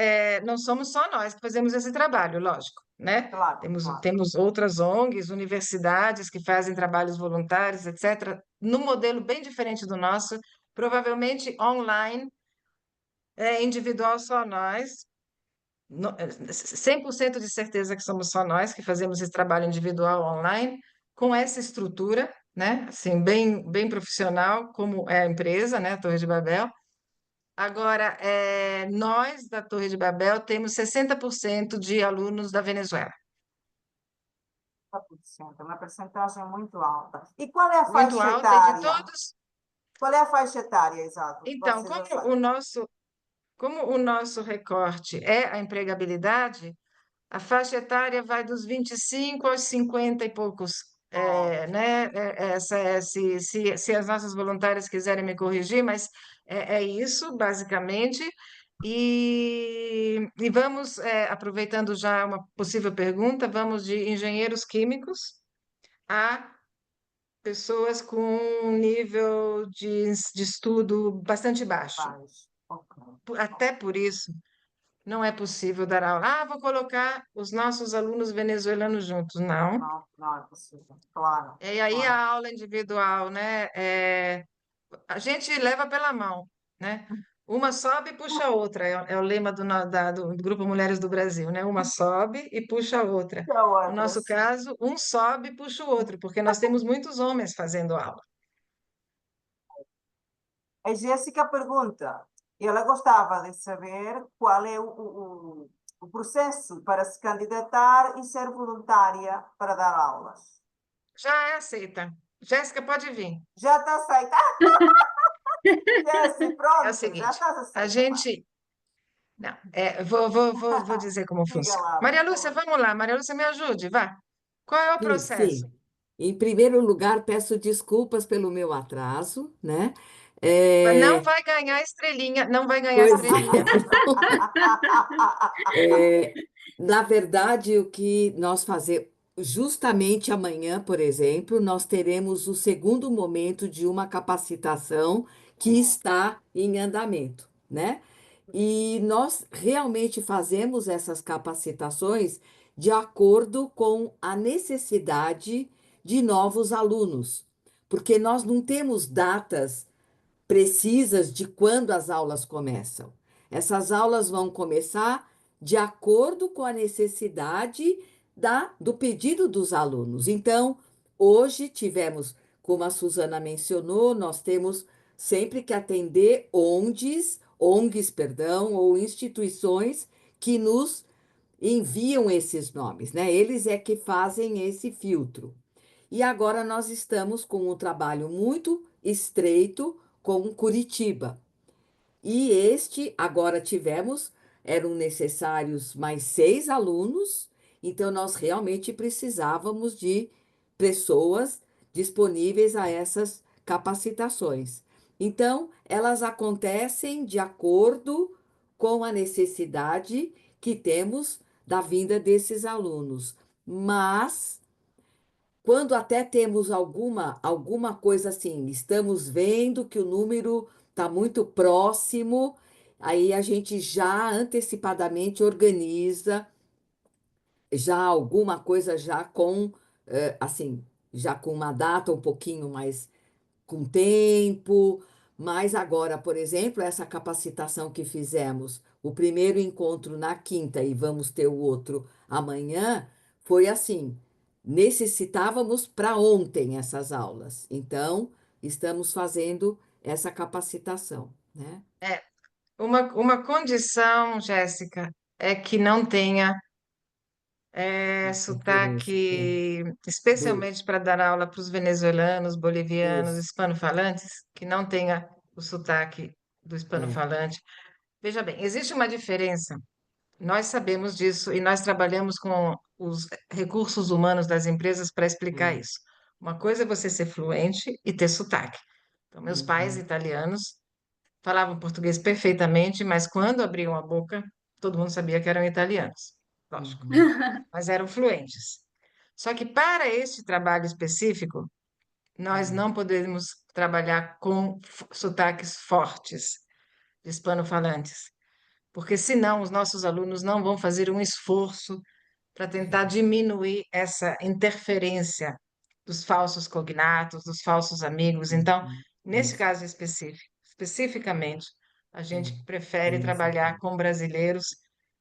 não somos só nós que fazemos esse trabalho, lógico, né? Claro, Temos, claro. temos outras ONGs, universidades que fazem trabalhos voluntários, etc., num modelo bem diferente do nosso, provavelmente online, individual só nós, 100% de certeza que somos só nós que fazemos esse trabalho individual online, com essa estrutura, né? Assim, bem profissional, como é a empresa, né? A Torre de Babel. Agora, nós da Torre de Babel temos 60% de alunos da Venezuela. 30%, uma percentagem muito alta. E qual é a Muito faixa alta, e de etária? todos. Qual é a faixa etária, exato? Então, Vocês já sabem. como o nosso recorte é a empregabilidade, a faixa etária vai dos 25 aos 50 e poucos, né? Se as nossas voluntárias quiserem me corrigir, mas é isso, basicamente. E vamos, aproveitando já uma possível pergunta, vamos de engenheiros químicos a pessoas com um nível de estudo bastante baixo. Ok. Até por isso, não é possível dar aula. Ah, vou colocar os nossos alunos venezuelanos juntos. Não. Não, não é possível. Claro, E aí claro. a aula individual, né? A gente leva pela mão, né? Uma sobe e puxa a outra. É o lema do Grupo Mulheres do Brasil, né? Uma sobe e puxa a outra. E a No outra, nosso sim. caso, um sobe e puxa o outro, porque nós temos muitos homens fazendo aula. A Jéssica pergunta, ela gostava de saber qual é o processo para se candidatar e ser voluntária para dar aulas. Já é aceita. Jéssica, pode vir. Já está aceita? Jéssica, É o pronto, já seguinte, estás a aceita, vai. gente. Não, vou dizer como Diga funciona. lá, Maria por Lúcia, favor. vamos lá. Maria Lúcia, me ajude, vá. Qual é o Sim, processo? sim. Em primeiro lugar, peço desculpas pelo meu atraso, né? Mas não É, vai ganhar estrelinha, não vai ganhar pois é. estrelinha. É, na verdade, o que nós fazemos, justamente amanhã, por exemplo, nós teremos o segundo momento de uma capacitação que está em andamento, né? E nós realmente fazemos essas capacitações de acordo com a necessidade de novos alunos, porque nós não temos datas precisas de quando as aulas começam. Essas aulas vão começar de acordo com a necessidade do pedido dos alunos. Então, hoje tivemos, como a Suzana mencionou, nós temos sempre que atender ONGs, perdão, ou instituições que nos enviam esses nomes, né? Eles é que fazem esse filtro. E agora nós estamos com um trabalho muito estreito com Curitiba. E agora eram necessários mais 6 alunos, então nós realmente precisávamos de pessoas disponíveis a essas capacitações. Então, elas acontecem de acordo com a necessidade que temos da vinda desses alunos. Mas quando até temos alguma coisa assim, estamos vendo que o número está muito próximo, aí a gente já antecipadamente organiza já alguma coisa já com assim, já com uma data um pouquinho mais com tempo, mas agora, por exemplo, essa capacitação que fizemos, o primeiro encontro na quinta e vamos ter o outro amanhã, foi assim, necessitávamos para ontem essas aulas. Então, estamos fazendo essa capacitação, né? É, uma condição, Jéssica, é que não tenha Interesse, sotaque, do, especialmente para dar aula para os venezuelanos, bolivianos, isso, hispanofalantes, que não tenha o sotaque do é, hispanofalante. Veja bem, existe uma diferença. Nós sabemos disso e nós trabalhamos com os recursos humanos das empresas para explicar é, isso. Uma coisa é você ser fluente e ter sotaque. Então, meus pais uhum, italianos falavam português perfeitamente, mas quando abriam a boca, todo mundo sabia que eram italianos, lógico, uhum, mas eram fluentes. Só que para este trabalho específico, nós é, não podemos trabalhar com sotaques fortes de hispanofalantes, porque senão os nossos alunos não vão fazer um esforço para tentar diminuir essa interferência dos falsos cognatos, dos falsos amigos. Então, uhum, nesse isso, caso especificamente, a é, gente prefere tem essa trabalhar parte. com brasileiros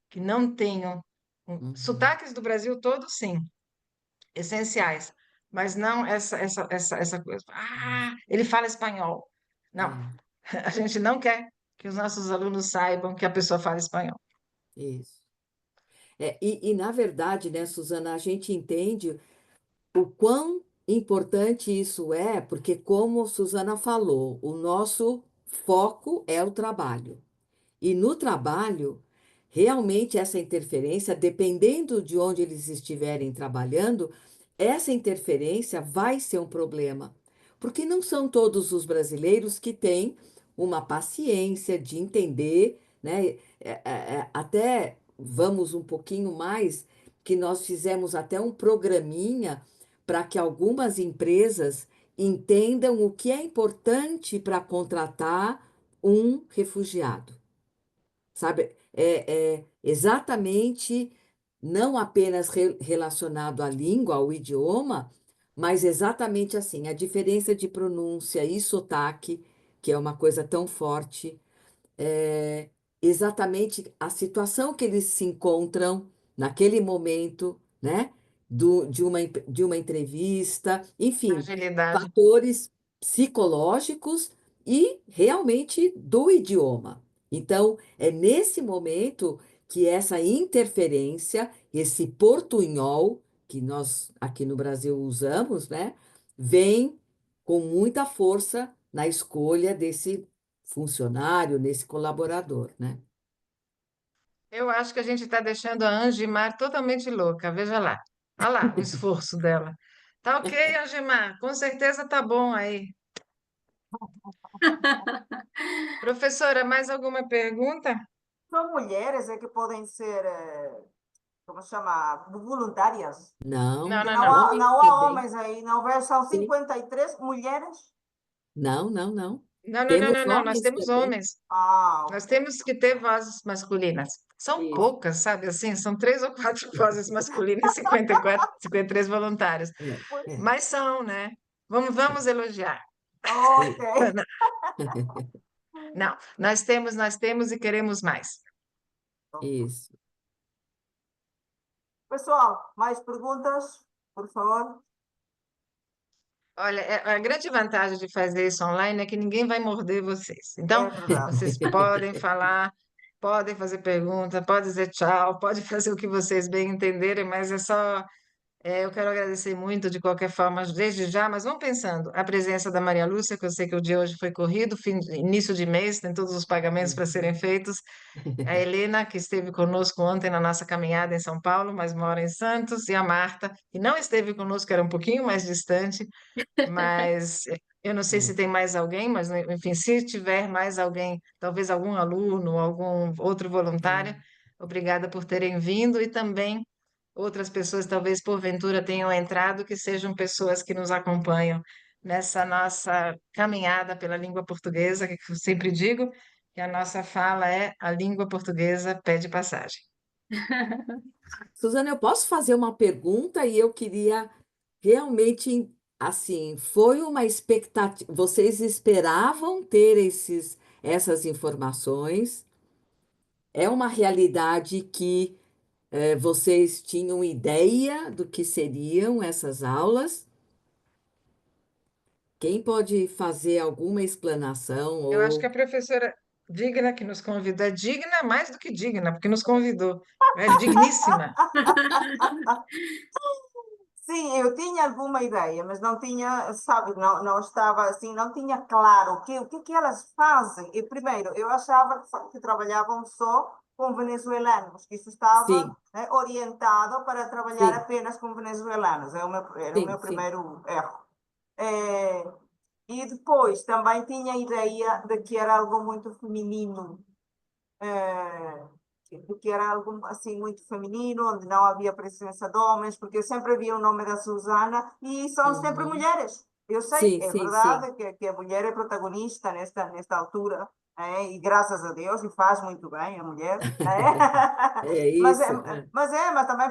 que não tenham Uhum, sotaques do Brasil todo, sim, essenciais, mas não essa coisa. Ah, ele fala espanhol. Não, é, a gente não quer que os nossos alunos saibam que a pessoa fala espanhol. isso. Na verdade, né, Suzana, a gente entende o quão importante isso é, porque, como Suzana falou, o nosso foco é o trabalho. E no trabalho, realmente essa interferência, dependendo de onde eles estiverem trabalhando, essa interferência vai ser um problema. Porque não são todos os brasileiros que têm uma paciência de entender, né? Até vamos um pouquinho mais, que nós fizemos até um programinha para que algumas empresas entendam o que é importante para contratar um refugiado. Sabe? É exatamente não apenas relacionado à língua, ao idioma, mas exatamente assim, a diferença de pronúncia e sotaque, que é uma coisa tão forte, é, exatamente a situação que eles se encontram naquele momento, né? De uma entrevista, enfim, Agilidade. fatores psicológicos e realmente do idioma. Então, é nesse momento que essa interferência, esse portunhol, que nós aqui no Brasil usamos, né, vem com muita força na escolha desse funcionário, nesse colaborador, né? Eu acho que a gente está deixando a Angimar totalmente louca. Veja lá. Olha lá o esforço dela. Tá ok, Angimar. Com certeza tá bom aí. Professora, mais alguma pergunta? Só mulheres é que podem ser, como se chama, voluntárias. Não, Não, Porque não, não não. há, homens não há também. homens aí, não vejo, são Sim. 53 mulheres. Não, não, não. Não, não, não, Temos não, não. Nós homens temos também. homens. Ah, Nós ok. temos que ter vozes masculinas. São Isso. poucas, sabe? Assim, são 3 ou 4 vozes masculinas e 54, 53 voluntários. É, é, Mas são, né? Vamos elogiar. Ok. é. Não, nós temos e queremos mais. Isso. Pessoal, mais perguntas, por favor? Olha, a grande vantagem de fazer isso online é que ninguém vai morder vocês. Então, É verdade. vocês podem falar, podem fazer pergunta, podem dizer tchau, pode fazer o que vocês bem entenderem, mas é só. Eu quero agradecer muito de qualquer forma, desde já, mas vamos pensando. A presença da Maria Lúcia, que eu sei que o dia hoje foi corrido, início de mês, tem todos os pagamentos para serem Uhum. feitos. A Helena, que esteve conosco ontem na nossa caminhada em São Paulo, mas mora em Santos, e a Marta, que não esteve conosco, era um pouquinho mais distante, mas eu não sei se É. tem mais alguém, mas enfim, se tiver mais alguém, talvez algum aluno, algum outro voluntário, obrigada por terem vindo e também outras pessoas, talvez porventura tenham entrado, que sejam pessoas que nos acompanham nessa nossa caminhada pela língua portuguesa, que eu sempre digo que a nossa fala é a língua portuguesa pede passagem. Suzana, eu posso fazer uma pergunta e eu queria realmente, assim, foi uma expectativa. Vocês esperavam ter essas informações? É uma realidade que vocês tinham ideia do que seriam essas aulas? Quem pode fazer alguma explanação Eu acho que a ou professora digna que nos convidou é digna mais do que digna, porque nos convidou. É digníssima. Sim, eu tinha alguma ideia, mas não tinha, sabe, não estava assim, não tinha claro o que elas fazem. E primeiro, eu achava que trabalhavam só com venezuelanos, que isso estava, sim, né, orientado para trabalhar sim, apenas com venezuelanos. Era o sim, meu sim. primeiro erro. É, e depois também tinha a ideia de que era algo muito feminino, porque era algo assim muito feminino, onde não havia presença de homens, porque eu sempre via o nome da Susana e são sempre Uhum. mulheres. Eu sei, Sim, é sim, sim. verdade que a mulher é protagonista nesta altura, e graças a Deus, e faz muito bem a mulher, É mas, isso. É. mas também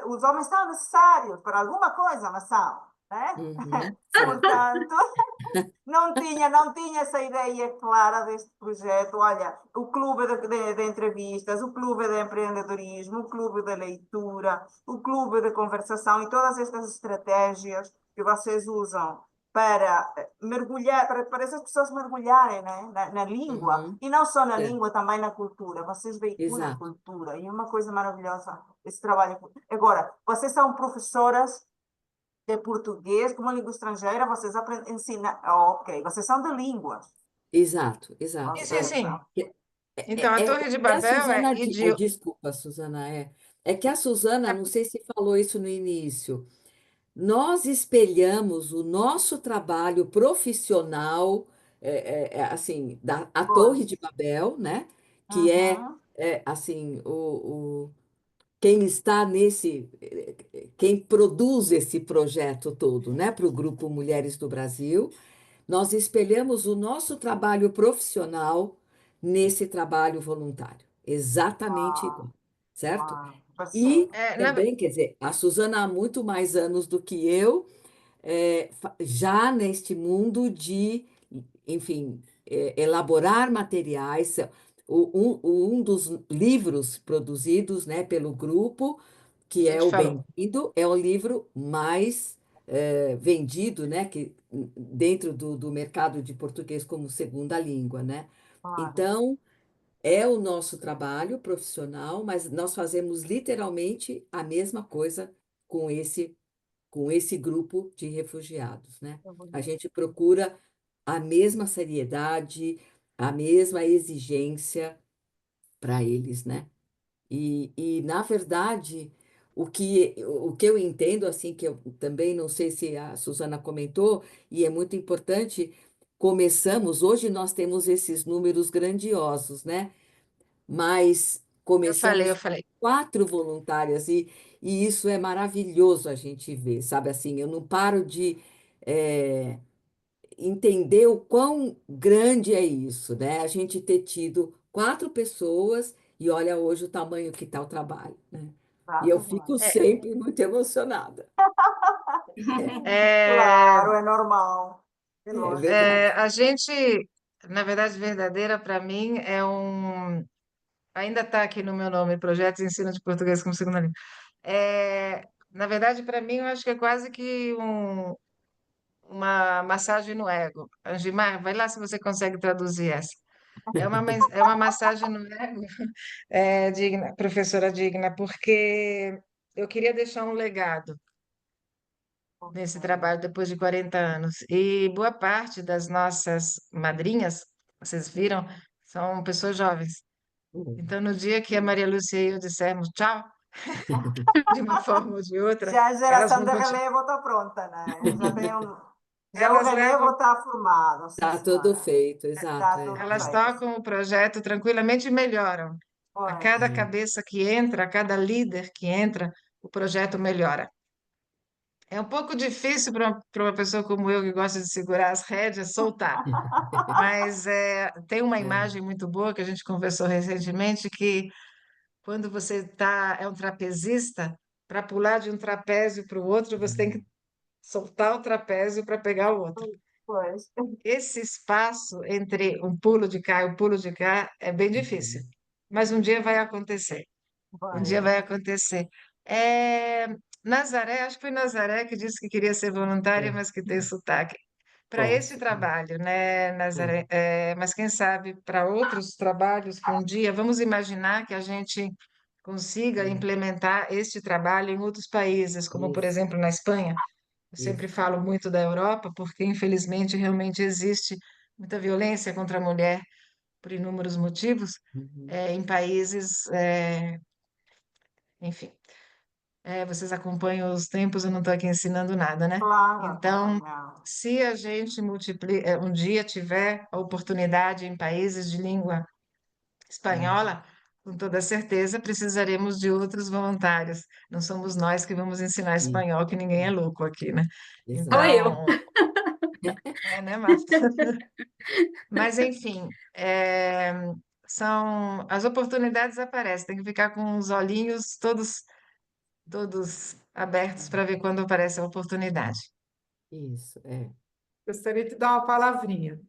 os homens são necessários para alguma coisa, mas são, né? Uhum, sim. Portanto, não tinha essa ideia clara deste projeto. Olha, o clube de entrevistas, o clube de empreendedorismo, o clube de leitura, o clube de conversação e todas estas estratégias que vocês usam para mergulhar, para essas pessoas mergulharem, né, na língua, Uhum, e não só na é, língua, também na cultura. Vocês veiculam exato. cultura, e é uma coisa maravilhosa esse trabalho. Agora, vocês são professoras é português como língua estrangeira, vocês ensinam. Ok, vocês são de línguas. Exato, Sim, exato. sim, Ok, sim. Que- Então, a Torre o de que a Babel é Suzana, idioma. desculpa, Suzana, é que a Suzana, não sei se falou isso no início, nós espelhamos o nosso trabalho profissional, assim, a Torre de pois. Babel, né? Que Uhum, assim, quem está quem produz esse projeto todo, né? Para o Grupo Mulheres do Brasil. Nós espelhamos o nosso trabalho profissional nesse trabalho voluntário, exatamente uau, igual, certo? uau, E percebo. É, também, quer dizer, a Suzana há muito mais anos do que eu, já neste mundo de, enfim, elaborar materiais. Um dos livros produzidos, né, pelo grupo, que a é gente o falou. Bem-vindo, é o livro mais vendido, né, dentro do mercado de português como segunda língua, né? Claro. Então, é o nosso trabalho profissional, mas nós fazemos literalmente a mesma coisa com esse grupo de refugiados, né? A gente procura a mesma seriedade, a mesma exigência para eles, né? Na verdade, o que eu entendo, assim, que eu também não sei se a Suzana comentou, e é muito importante, hoje nós temos esses números grandiosos, né? Mas Eu começamos com falei. 4 voluntárias e isso é maravilhoso a gente ver, sabe assim? Eu não paro de eh, entender o quão grande é isso, né? A gente ter tido 4 pessoas e olha hoje o tamanho que está o trabalho, né? E eu fico Exatamente. É, sempre muito emocionada. é, Claro, é normal. É É lógico. verdade. a gente, na verdade, verdadeira para mim é ainda está aqui no meu nome, Projetos de Ensino de Português como Segunda Língua. Na verdade, para mim, eu acho que é quase que uma massagem no ego. Angimar, vai lá se você consegue traduzir essa. É uma massagem no ego, digna, professora digna, porque eu queria deixar um legado nesse trabalho depois de 40 anos. E boa parte das nossas madrinhas, vocês viram, são pessoas jovens. Então, no dia que a Maria Lúcia e eu dissermos tchau, de uma forma ou de outra, Já a elas geração vão de continuar. relevo está pronta, né? Já tem já o Elas relevo levam, está formado, sim, Tá tudo senhora. feito, exato. Está tudo elas feito. tocam o projeto tranquilamente e melhoram. A Pois, cada cabeça que entra, a cada líder que entra, o projeto melhora. É um pouco difícil para uma pessoa como eu, que gosta de segurar as rédeas, soltar. Mas tem uma É. imagem muito boa que a gente conversou recentemente, que quando você é um trapezista, para pular de um trapézio para o outro, você tem que soltar o trapézio para pegar o outro. pois, Esse espaço entre um pulo de cá e um pulo de cá é bem difícil, mas um dia vai acontecer. Um dia pois. vai acontecer. É, Nazaré, acho que foi Nazaré que disse que queria ser voluntária, É, mas que tem sotaque. Para esse posso. trabalho, né, Nazaré? Mas quem sabe para outros trabalhos que um dia, vamos imaginar que a gente consiga implementar este trabalho em outros países, como por Isso, exemplo na Espanha. Eu sempre isso. falo muito da Europa, porque infelizmente realmente existe muita violência contra a mulher por inúmeros motivos, Uhum. em países, enfim. Vocês acompanham os tempos, eu não estou aqui ensinando nada, né? Claro, claro, Então, não. se a gente um dia tiver a oportunidade em países de língua espanhola, com toda certeza precisaremos de outros voluntários. Não somos nós que vamos ensinar Isso, espanhol, que ninguém é louco aqui, né? Sou exato. eu. Então, né, Marta? Mas, enfim, são as oportunidades aparecem, tem que ficar com os olhinhos todos abertos para ver quando aparece a oportunidade. Isso, é. Gostaria de dar uma palavrinha.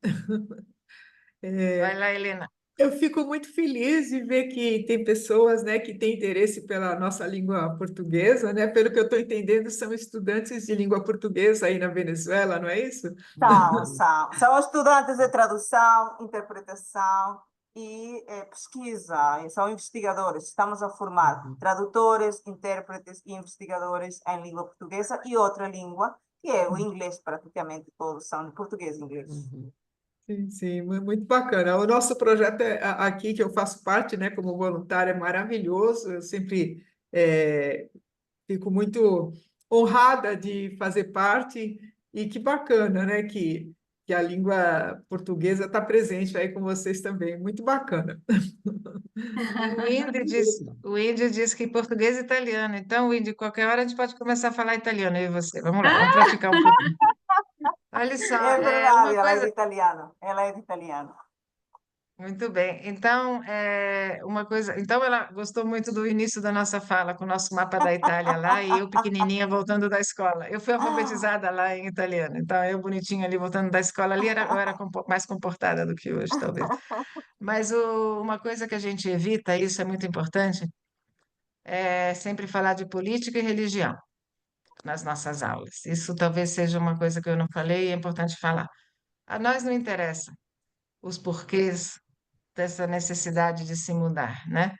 Vai lá, Helena. Eu fico muito feliz de ver que tem pessoas, né, que têm interesse pela nossa língua portuguesa, né? Pelo que eu estou entendendo, são estudantes de língua portuguesa aí na Venezuela, não é isso? São estudantes de tradução, interpretação. e pesquisa, são investigadores. Estamos a formar tradutores, intérpretes e investigadores em língua portuguesa e outra língua, que é o inglês, praticamente todos são de português e inglês. Uhum. Sim, sim, muito bacana. O nosso projeto aqui, que eu faço parte, né, como voluntária, é maravilhoso. Eu sempre fico muito honrada de fazer parte e que bacana, né, que a língua portuguesa está presente aí com vocês também. Muito bacana. E o Indy diz que português e italiano. Então, Indy, qualquer hora a gente pode começar a falar italiano, eu e você. Vamos lá, vamos praticar um pouquinho. Olha só, É uma verdade, ela é de coisa. italiano. Ela é de italiano. Muito bem. Então, uma coisa. Então, ela gostou muito do início da nossa fala, com o nosso mapa da Itália lá, e eu pequenininha voltando da escola. Eu fui alfabetizada lá em italiano, então eu bonitinha ali voltando da escola ali, eu era mais comportada do que hoje, talvez. Mas uma coisa que a gente evita, isso é muito importante, é sempre falar de política e religião nas nossas aulas. Isso talvez seja uma coisa que eu não falei e é importante falar. A nós não interessa os porquês dessa necessidade de se mudar, né?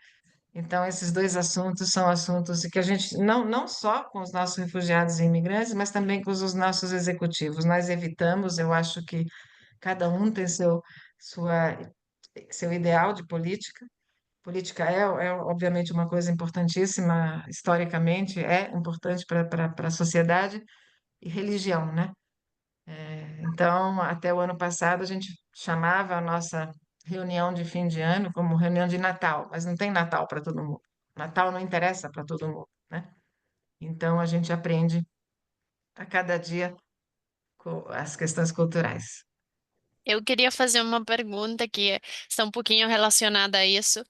Então, esses dois assuntos são assuntos que a gente, não só com os nossos refugiados e imigrantes, mas também com os nossos executivos. Nós evitamos, eu acho que cada um tem sua, seu ideal de política. Política obviamente, uma coisa importantíssima, historicamente, é importante para a sociedade, e religião, né? Então, até o ano passado, a gente chamava a nossa reunião de fim de ano como reunião de Natal, mas não tem Natal para todo mundo. Natal não interessa para todo mundo, né? Então, a gente aprende a cada dia com as questões culturais. Eu queria fazer uma pergunta que está um pouquinho relacionada a isso,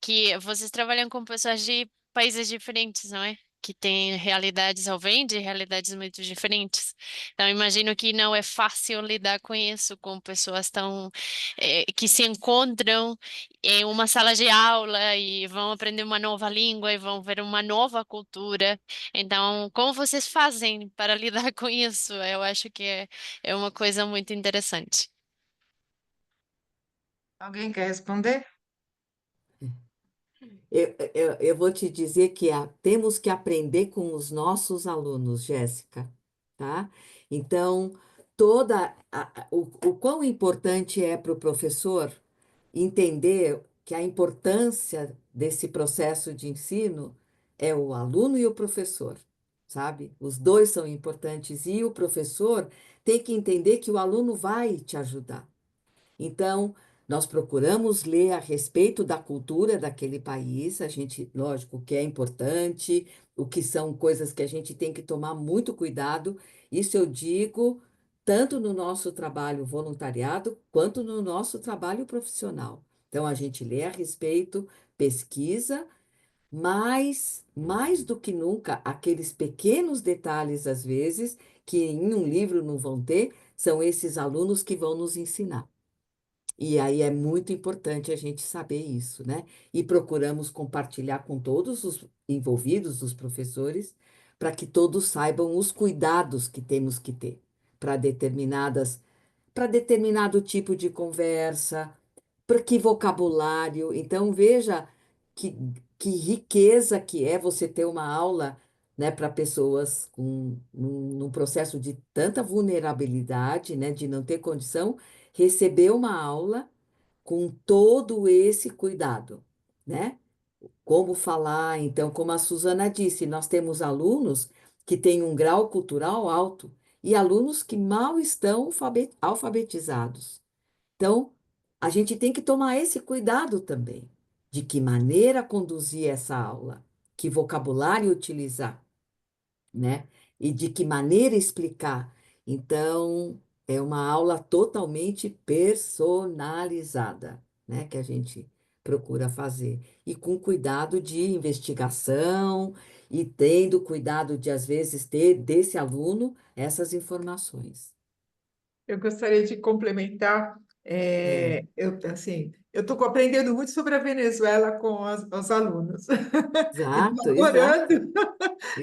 que vocês trabalham com pessoas de países diferentes, não é? Que têm realidades, ou vêm de realidades muito diferentes. Então, imagino que não é fácil lidar com isso, com pessoas que se encontram em uma sala de aula e vão aprender uma nova língua e vão ver uma nova cultura. Então, como vocês fazem para lidar com isso? Eu acho que é uma coisa muito interessante. Alguém quer responder? Eu vou te dizer que temos que aprender com os nossos alunos, Jéssica, tá? Então, o quão importante é para o professor entender que a importância desse processo de ensino é o aluno e o professor, sabe? Os dois são importantes e o professor tem que entender que o aluno vai te ajudar. Então, nós procuramos ler a respeito da cultura daquele país, a gente, lógico, o que é importante, o que são coisas que a gente tem que tomar muito cuidado. Isso eu digo tanto no nosso trabalho voluntariado quanto no nosso trabalho profissional. Então, a gente lê a respeito, pesquisa, mas mais do que nunca, aqueles pequenos detalhes, às vezes, que em um livro não vão ter, são esses alunos que vão nos ensinar. E aí é muito importante a gente saber isso, né? E procuramos compartilhar com todos os envolvidos, os professores, para que todos saibam os cuidados que temos que ter para determinado tipo de conversa, para que vocabulário. Então, veja que, que riqueza que é você ter uma aula, né, para pessoas num processo de tanta vulnerabilidade, né, de não ter condição, receber uma aula com todo esse cuidado, né? Como falar, então, como a Suzana disse, nós temos alunos que têm um grau cultural alto e alunos que mal estão alfabetizados. Então, a gente tem que tomar esse cuidado também, de que maneira conduzir essa aula, que vocabulário utilizar, né? E de que maneira explicar. Então, é uma aula totalmente personalizada, né? Que a gente procura fazer. E com cuidado de investigação e tendo cuidado de, às vezes, ter desse aluno essas informações. Eu gostaria de complementar. É, Eu estou aprendendo muito sobre a Venezuela com os alunos. exato, Estou exato, adorando.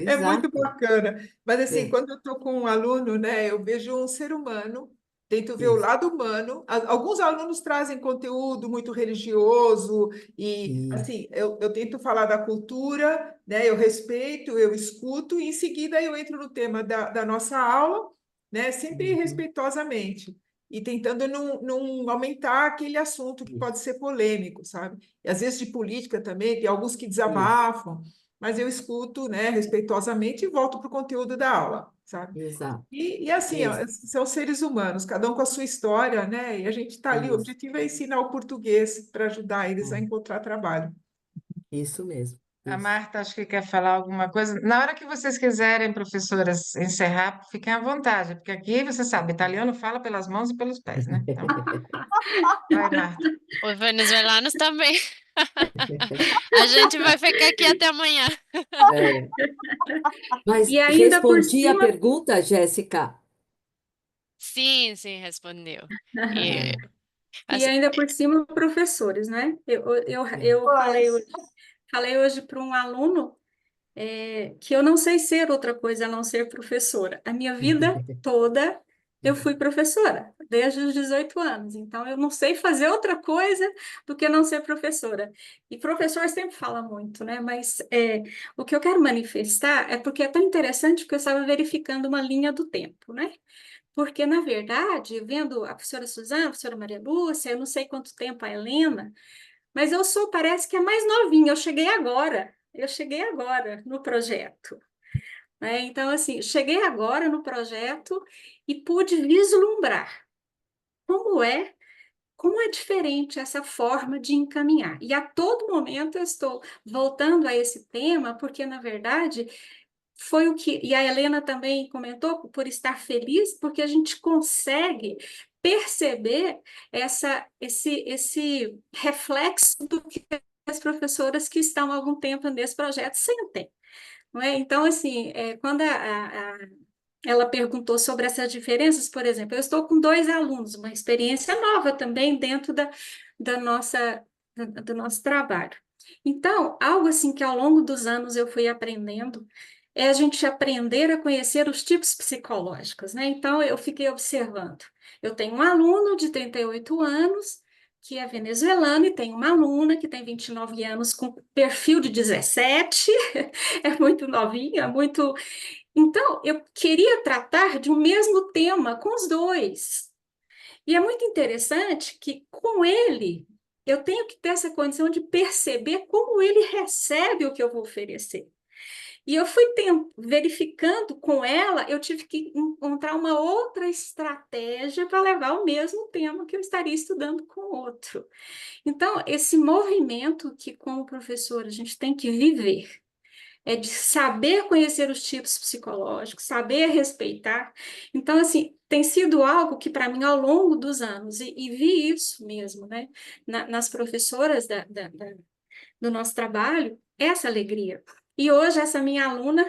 É muito exato. bacana. Mas assim, É. quando eu estou com um aluno, né, eu vejo um ser humano tento ver o Isso, lado humano. Alguns alunos trazem conteúdo muito religioso e, isso, assim, eu tento falar da cultura, né? Eu respeito, eu escuto e, em seguida, eu entro no tema da nossa aula, né? Sempre uhum, respeitosamente e tentando não aumentar aquele assunto que isso, pode ser polêmico, sabe? E às vezes de política também, tem alguns que isso, desabafam, mas eu escuto, né, respeitosamente e volto para o conteúdo da aula, sabe? exato. E assim, ó, Isso, são seres humanos, cada um com a sua história, né? E a gente está ali, o isso, objetivo é ensinar o português para ajudar eles a é, encontrar trabalho. isso mesmo. A Isso. Marta acho que quer falar alguma coisa. Na hora que vocês quiserem, professoras, encerrar, fiquem à vontade, porque aqui, você sabe, italiano fala pelas mãos e pelos pés, né? Então, vai, Marta. Os venezuelanos também. A gente vai ficar aqui até amanhã. É. Mas E ainda por respondi a cima, pergunta, Jéssica? Sim, sim, respondeu. E, É. e assim, ainda por cima, professores, né? Eu falei, Pois, falei hoje para um aluno que eu não sei ser outra coisa a não ser professora. A minha vida toda eu fui professora, desde os 18 anos. Então, eu não sei fazer outra coisa do que não ser professora. E professor sempre fala muito, né? Mas o que eu quero manifestar é porque é tão interessante que eu estava verificando uma linha do tempo, né? Porque, na verdade, vendo a professora Suzana, a professora Maria Lúcia, eu não sei quanto tempo a Helena, mas eu sou, parece que a mais novinha, eu cheguei agora no projeto, né? Então, assim, cheguei agora no projeto e pude vislumbrar como é, como é diferente essa forma de encaminhar. E a todo momento eu estou voltando a esse tema, porque, na verdade, foi o que, e a Helena também comentou, por estar feliz, porque a gente consegue perceber esse reflexo do que as professoras que estão há algum tempo nesse projeto sentem, não é? Então, assim, quando ela perguntou sobre essas diferenças, por exemplo, eu estou com 2 alunos, uma experiência nova também dentro da nossa, do nosso trabalho. Então, algo assim que ao longo dos anos eu fui aprendendo é a gente aprender a conhecer os tipos psicológicos, né? Então, eu fiquei observando. Eu tenho um aluno de 38 anos, que é venezuelano, e tenho uma aluna que tem 29 anos com perfil de 17, é muito novinha, muito. Então, eu queria tratar de um mesmo tema com os dois. E é muito interessante que, com ele, eu tenho que ter essa condição de perceber como ele recebe o que eu vou oferecer. E eu fui verificando com ela, eu tive que encontrar uma outra estratégia para levar o mesmo tema que eu estaria estudando com o outro. Então, esse movimento que, como professor, a gente tem que viver é de saber conhecer os tipos psicológicos, saber respeitar. Então, assim, tem sido algo que, para mim, ao longo dos anos, e vi isso mesmo, né, nas professoras do nosso trabalho, essa alegria. E hoje, essa minha aluna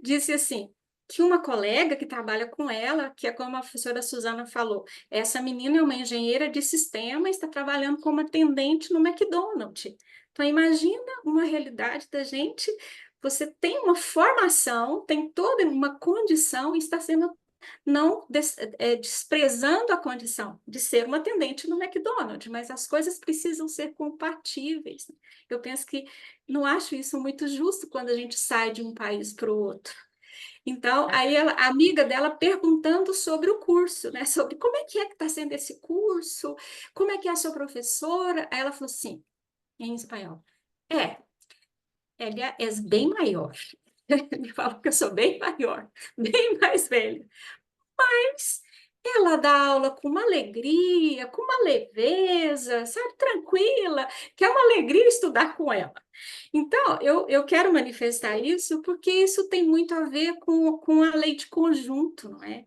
disse assim, que uma colega que trabalha com ela, que é como a professora Suzana falou, essa menina é uma engenheira de sistema e está trabalhando como atendente no McDonald's. Então, imagina uma realidade da gente, você tem uma formação, tem toda uma condição e está sendo não desprezando a condição de ser uma atendente no McDonald's, mas as coisas precisam ser compatíveis. Eu penso que não acho isso muito justo quando a gente sai de um país para o outro. Então, aí a amiga dela perguntando sobre o curso, né? Sobre como é que está sendo esse curso, como é que é a sua professora. Aí ela falou assim, em espanhol, ela é bem maior. Ele fala que eu sou bem maior, bem mais velha. Mas ela dá aula com uma alegria, com uma leveza, sabe, tranquila, que é uma alegria estudar com ela. Então, eu quero manifestar isso porque isso tem muito a ver com a lei de conjunto, não é?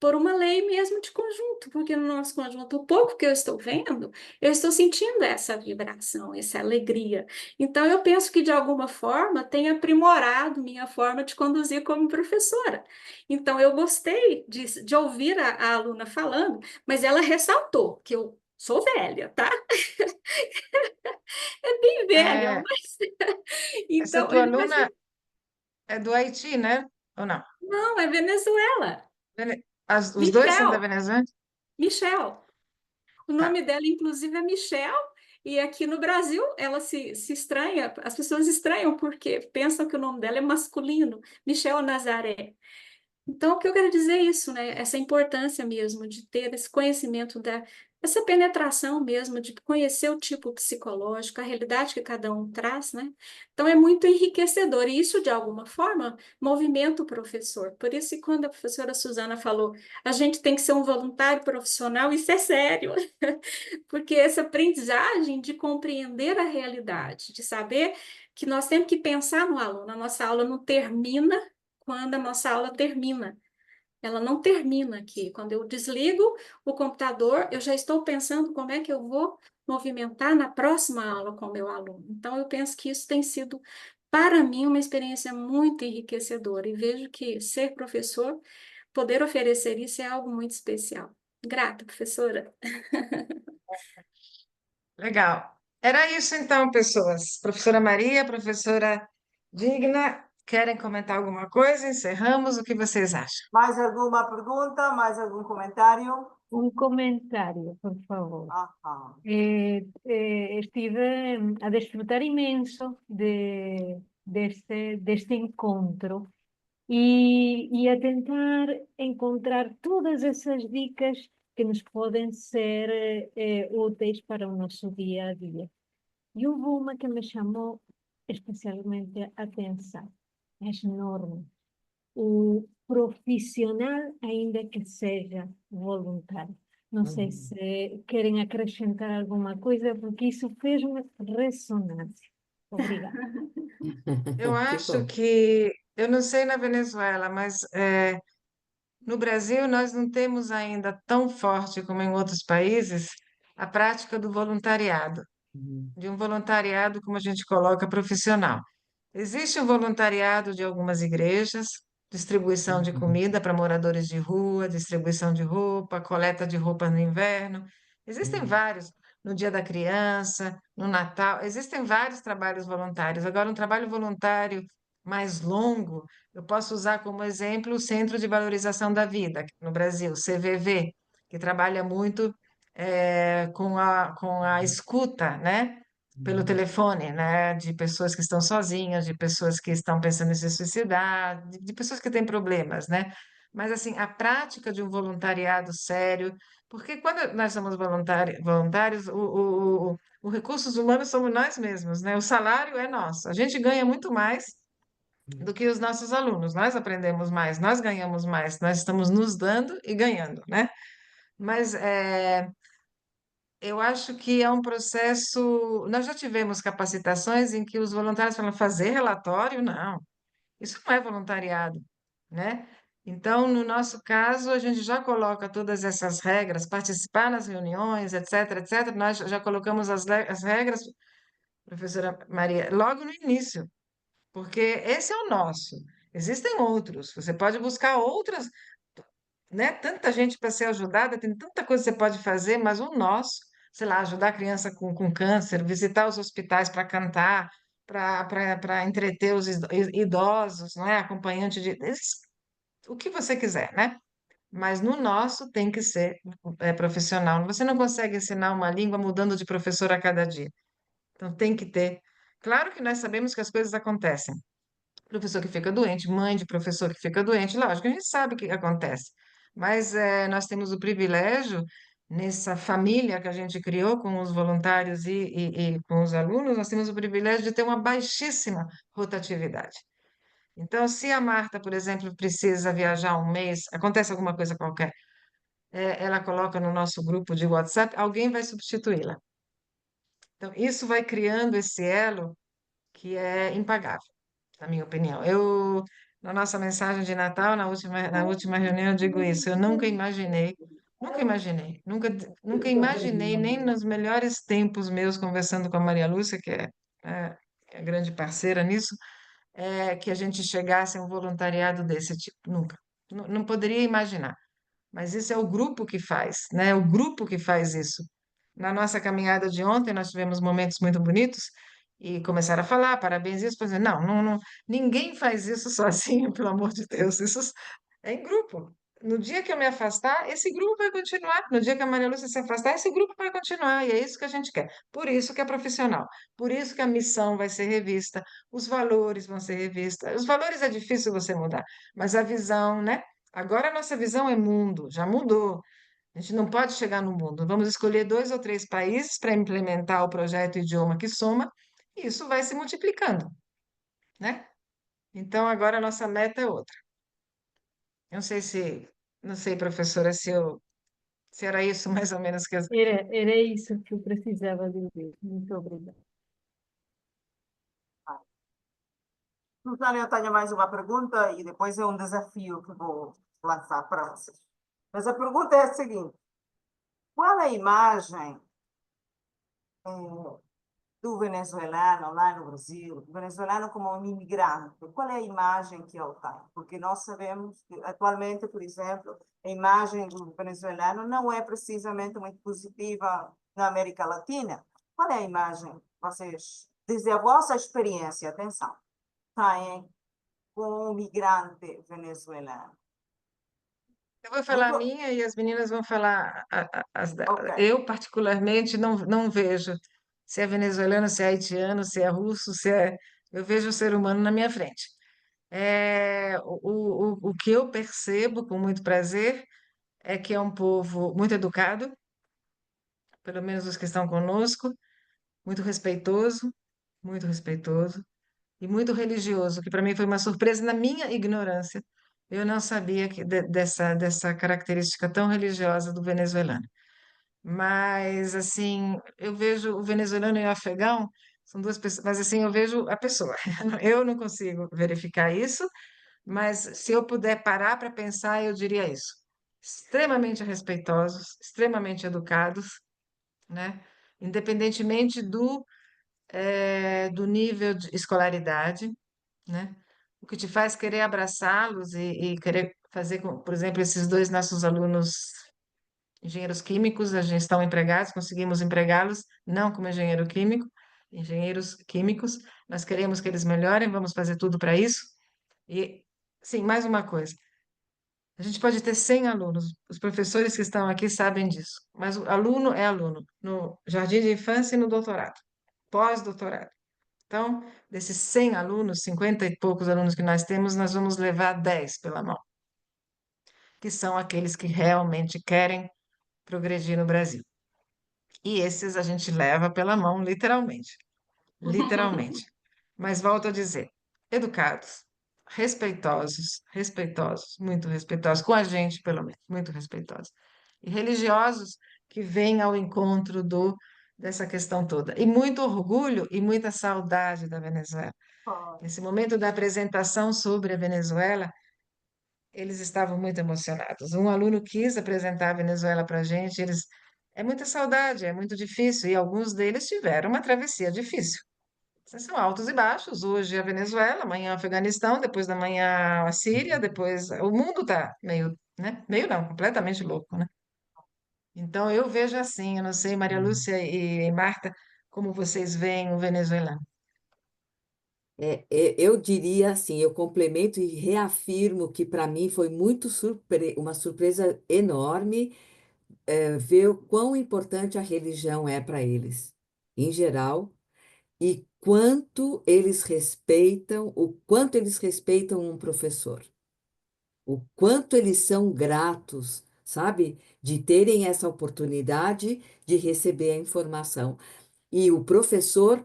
Por uma lei mesmo de conjunto, porque no nosso conjunto, o pouco que eu estou vendo, eu estou sentindo essa vibração, essa alegria. Então, eu penso que, de alguma forma, tem aprimorado minha forma de conduzir como professora. Então, eu gostei de ouvir a aluna falando, mas ela ressaltou que eu sou velha, tá? É bem velha, É, mas... essa Então, tua mas aluna é do Haiti, né? Ou não? não, é Venezuela. Os dois são da Michel, Venezuela? Michel. O Tá. nome dela, inclusive, é Michel, e aqui no Brasil ela se estranha, as pessoas estranham porque pensam que o nome dela é masculino, Michel Nazaré. Então, o que eu quero dizer é isso, né? Essa importância mesmo de ter esse conhecimento essa penetração mesmo, de conhecer o tipo psicológico, a realidade que cada um traz, né? Então, é muito enriquecedor, e isso, de alguma forma, movimenta o professor. Por isso, que quando a professora Suzana falou, a gente tem que ser um voluntário profissional, isso é sério, porque essa aprendizagem de compreender a realidade, de saber que nós temos que pensar no aluno, a nossa aula não termina quando a nossa aula termina. Ela não termina aqui. Quando eu desligo o computador, eu já estou pensando como é que eu vou movimentar na próxima aula com o meu aluno. Então, eu penso que isso tem sido, para mim, uma experiência muito enriquecedora. E vejo que ser professor, poder oferecer isso é algo muito especial. Grata, professora. Legal. Era isso então, pessoas. Professora Maria, professora Digna, querem comentar alguma coisa? Encerramos. O que vocês acham? Mais alguma pergunta? Mais algum comentário? Un comentario, por favor. Aham. Estive a desfrutar imenso deste encontro e a tentar encontrar todas essas dicas que nos podem ser úteis para o nosso dia a dia. E houve uma que me chamou especialmente a atenção. É enorme. O profissional, ainda que seja voluntário. Não sei se querem acrescentar alguma coisa, porque isso fez uma ressonância. Obrigada. Eu Que acho bom. que, eu não sei na Venezuela, mas no Brasil nós não temos ainda tão forte como em outros países a prática do voluntariado, Uhum. de um voluntariado, como a gente coloca, profissional. Existe o voluntariado de algumas igrejas, distribuição de comida para moradores de rua, distribuição de roupa, coleta de roupa no inverno. Existem Uhum. vários, no Dia da Criança, no Natal, existem vários trabalhos voluntários. Agora, um trabalho voluntário mais longo, eu posso usar como exemplo o Centro de Valorização da Vida, aqui no Brasil, CVV, que trabalha muito com a escuta, né? Pelo Uhum. telefone, né, de pessoas que estão sozinhas, de pessoas que estão pensando em se suicidar, de pessoas que têm problemas, né? Mas assim, a prática de um voluntariado sério, porque quando nós somos voluntários, o recursos humanos somos nós mesmos, né? O salário é nosso. A gente ganha muito mais do que os nossos alunos. Nós aprendemos mais, nós ganhamos mais, nós estamos nos dando e ganhando, né? Mas eu acho que é um processo. Nós já tivemos capacitações em que os voluntários falam fazer relatório? Não, isso não é voluntariado, né? Então, no nosso caso, a gente já coloca todas essas regras, participar nas reuniões, etc, etc. Nós já colocamos as regras, professora Maria, logo no início, porque esse é o nosso. Existem outros, você pode buscar outras, né? Tanta gente para ser ajudada, tem tanta coisa que você pode fazer, mas o nosso, sei lá, ajudar a criança com câncer, visitar os hospitais para cantar, para entreter os idosos, não é? Acompanhante de o que você quiser, né? Mas no nosso tem que ser profissional. Você não consegue ensinar uma língua mudando de professor a cada dia. Então tem que ter. Claro que nós sabemos que as coisas acontecem. Professor que fica doente, mãe de professor que fica doente, lógico, a gente sabe o que acontece, mas nós temos o privilégio, nessa família que a gente criou com os voluntários e com os alunos, nós temos o privilégio de ter uma baixíssima rotatividade. Então, se a Marta, por exemplo, precisa viajar um mês, acontece alguma coisa qualquer, ela coloca no nosso grupo de WhatsApp, alguém vai substituí-la. Então, isso vai criando esse elo que é impagável, na minha opinião. Na nossa mensagem de Natal, na última reunião, eu digo isso. Eu nunca imaginei, nem nos melhores tempos meus, conversando com a Maria Lúcia, que é grande parceira nisso, que a gente chegasse a um voluntariado desse tipo. Nunca. Não poderia imaginar. Mas isso é o grupo que faz, né? O grupo que faz isso. Na nossa caminhada de ontem, nós tivemos momentos muito bonitos e começaram a falar, parabéns, isso, por exemplo, não, ninguém faz isso sozinho, pelo amor de Deus, isso é em grupo. no dia que eu me afastar, esse grupo vai continuar. No dia que a Maria Lúcia se afastar, esse grupo vai continuar. E é isso que a gente quer. Por isso que é profissional. Por isso que a missão vai ser revista. Os valores vão ser revistas. Os valores é difícil você mudar, mas a visão, né? Agora a nossa visão é mundo, já mudou. A gente não pode chegar no mundo. Vamos escolher 2 ou 3 países para implementar o projeto Idioma que Soma, e isso vai se multiplicando, né? Então agora a nossa meta é outra. Eu não sei, professora, se era isso mais ou menos que eu... Era isso que eu precisava dizer. Muito obrigada. Susana, eu tenho mais uma pergunta e depois é um desafio que vou lançar para vocês. Mas a pergunta é a seguinte: qual é a imagem do venezuelano lá no Brasil, do venezuelano como um imigrante? Qual é a imagem que ele tem? Porque nós sabemos que atualmente, por exemplo, a imagem do venezuelano não é precisamente muito positiva na América Latina. Qual é a imagem que vocês, desde a vossa experiência, atenção, têm com um migrante venezuelano? Eu vou falar a Muito, minha e as meninas vão falar as ok. dela. Eu, particularmente, não vejo se é venezuelano, se é haitiano, se é russo, se é... Eu vejo o ser humano na minha frente. O que eu percebo com muito prazer é que é um povo muito educado, pelo menos os que estão conosco, muito respeitoso e muito religioso, que para mim foi uma surpresa na minha ignorância. Eu não sabia dessa característica tão religiosa do venezuelano. Mas, assim, eu vejo o venezuelano e o afegão, são 2 pessoas, mas, assim, eu vejo a pessoa. Eu não consigo verificar isso, mas se eu puder parar para pensar, eu diria isso. Extremamente respeitosos, extremamente educados, né? Independentemente do nível de escolaridade, né? O que te faz querer abraçá-los e querer fazer, por exemplo, esses 2 nossos alunos engenheiros químicos, a gente estão empregados, conseguimos empregá-los, não como engenheiro químico, engenheiros químicos, nós queremos que eles melhorem, vamos fazer tudo para isso. E, sim, mais uma coisa, a gente pode ter 100 alunos, os professores que estão aqui sabem disso, mas o aluno é aluno, no jardim de infância e no doutorado, pós-doutorado. Então, desses 100 alunos, 50 e poucos alunos que nós temos, nós vamos levar 10 pela mão, que são aqueles que realmente querem progredir no Brasil. E esses a gente leva pela mão, literalmente. Literalmente. Mas volto a dizer, educados, respeitosos, muito respeitosos, com a gente, pelo menos, muito respeitosos. E religiosos que vêm ao encontro dessa questão toda. E muito orgulho e muita saudade da Venezuela. Nesse momento da apresentação sobre a Venezuela, eles estavam muito emocionados. Um aluno quis apresentar a Venezuela para a gente, é muita saudade, é muito difícil, e alguns deles tiveram uma travessia difícil. São altos e baixos. Hoje a Venezuela, amanhã o Afeganistão, depois da manhã a Síria, depois o mundo está meio, né? Meio não, completamente louco, né? Então eu vejo assim, eu não sei, Maria Lúcia e Marta, como vocês veem o venezuelano. Eu diria assim, eu complemento e reafirmo que para mim foi uma surpresa enorme, ver o quão importante a religião é para eles, em geral, e o quanto eles respeitam um professor, o quanto eles são gratos, sabe, de terem essa oportunidade de receber a informação. E o professor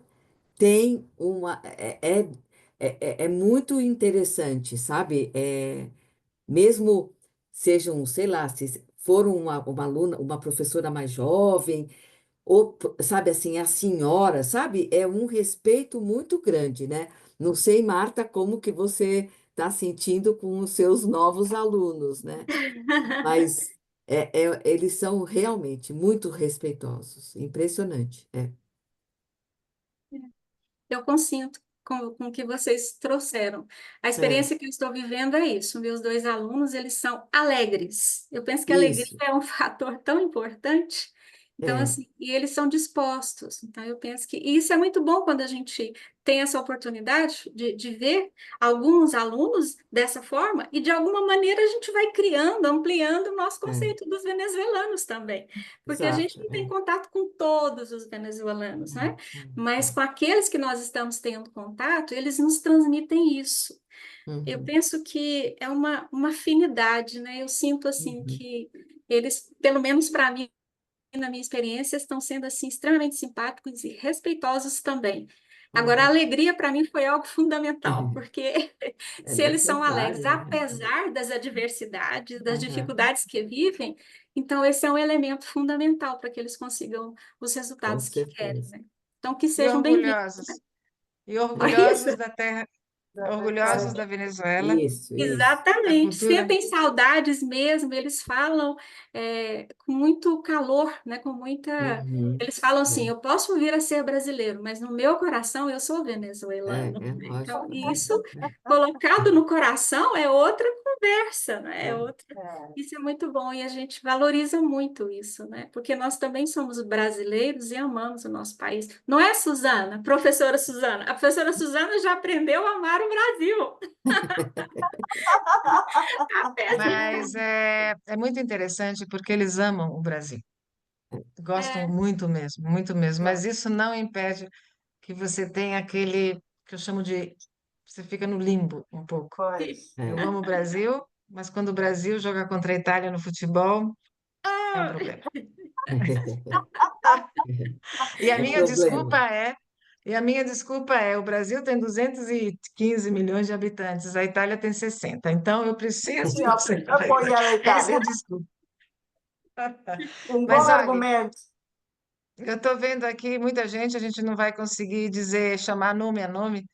tem uma. É muito interessante, sabe? Mesmo sejam, sei lá, se for uma aluna, uma professora mais jovem, ou, sabe assim, a senhora, sabe? É um respeito muito grande, né? Não sei, Marta, como que você está sentindo com os seus novos alunos, né? Mas eles são realmente muito respeitosos. Impressionante. Eu consinto com o que vocês trouxeram. A É, experiência que eu estou vivendo é isso. Meus 2 alunos, eles são alegres. Eu penso que a alegria isso. é um fator tão importante Então, É, assim, e eles são dispostos. Então, eu penso que isso é muito bom quando a gente tem essa oportunidade de ver alguns alunos dessa forma, e de alguma maneira a gente vai criando, ampliando o nosso é, conceito dos venezuelanos também. Porque a gente exato. não tem contato com todos os venezuelanos, né? Mas com aqueles que nós estamos tendo contato, eles nos transmitem isso. Eu Uhum, penso que é uma afinidade, né? Eu sinto assim uhum, que eles, pelo menos para mim, na minha experiência, estão sendo assim extremamente simpáticos e respeitosos também. Agora, a uhum. alegria para mim foi algo fundamental, porque É se eles são alegres, necessário, né? apesar das adversidades, das Aham, dificuldades que vivem, então esse é um elemento fundamental para que eles consigam os com resultados que querem, certeza. né? Então, que E sejam bem-vindos. orgulhosos, e Não é isso? orgulhosos da terra, orgulhosos da Venezuela, Isso. da Exatamente, cultura. sentem saudades mesmo, eles falam com muito calor, né? Com muita. Uhum. Eles falam assim: É, eu posso vir a ser brasileiro, mas no meu coração eu sou é, venezuelano. é Então, lógico. isso colocado no coração é outra conversa, né? É É, outra. Isso é muito bom e a gente valoriza muito isso, né? Porque nós também somos brasileiros e amamos o nosso país. Não é, Suzana? Professora Suzana? A professora Suzana já aprendeu a amar o Brasil. Mas é muito interessante porque eles amam o Brasil, gostam É, muito mesmo. Mas isso não impede que você tenha aquele que eu chamo de. Você fica no limbo um pouco. Pois. Eu é. amo o Brasil, mas quando o Brasil joga contra a Itália no futebol, é um ah, problema. E a É minha desculpa problema. é. E a minha desculpa é, o Brasil tem 215 milhões de habitantes, a Itália tem 60. Então eu preciso E torcer pela Itália. apoiar a Essa é a Itália. desculpa. Um bom Mas olha, argumento. eu estou vendo aqui muita gente, a gente não vai conseguir dizer, chamar nome a nome,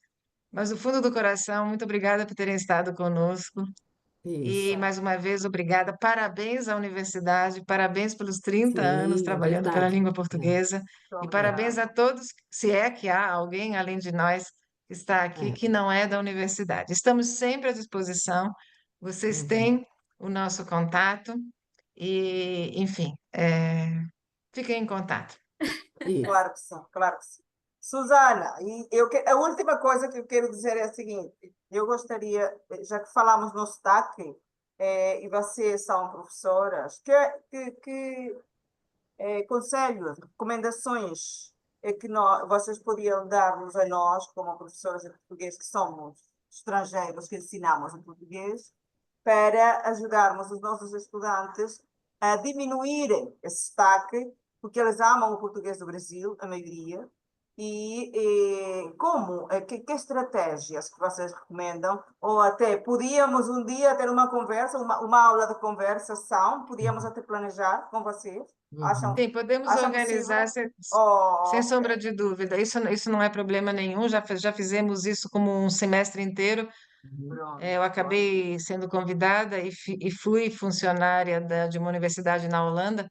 mas do fundo do coração, muito obrigada por terem estado conosco. E Isso. mais uma vez, obrigada. Parabéns à universidade, parabéns pelos 30 anos Sim, é trabalhando pela verdade. língua portuguesa e É, parabéns a todos, se é que há alguém além de nós que está aqui é. que não é da universidade. Estamos sempre à disposição. Vocês Uhum. têm o nosso contato e, enfim, fiquem em contato. Isso. Claro que sim, claro que sim. Susana, a última coisa que eu quero dizer é a seguinte: eu gostaria, já que falamos no sotaque, e vocês são professoras, que conselhos, recomendações é que vocês podiam dar-nos a nós, como professores de português, que somos estrangeiros, que ensinamos em português, para ajudarmos os nossos estudantes a diminuírem esse sotaque, porque eles amam o português do Brasil, a maioria, que estratégias que vocês recomendam? Ou até podíamos um dia ter uma conversa, uma aula de conversação, podíamos até planejar com vocês? Uhum. Acham, Sim, podemos acham organizar possível? Oh, sem ok. sombra de dúvida. Isso não é problema nenhum. Já fizemos isso como um semestre inteiro. Uhum. Pronto. Eu acabei sendo convidada e fui funcionária de uma universidade na Holanda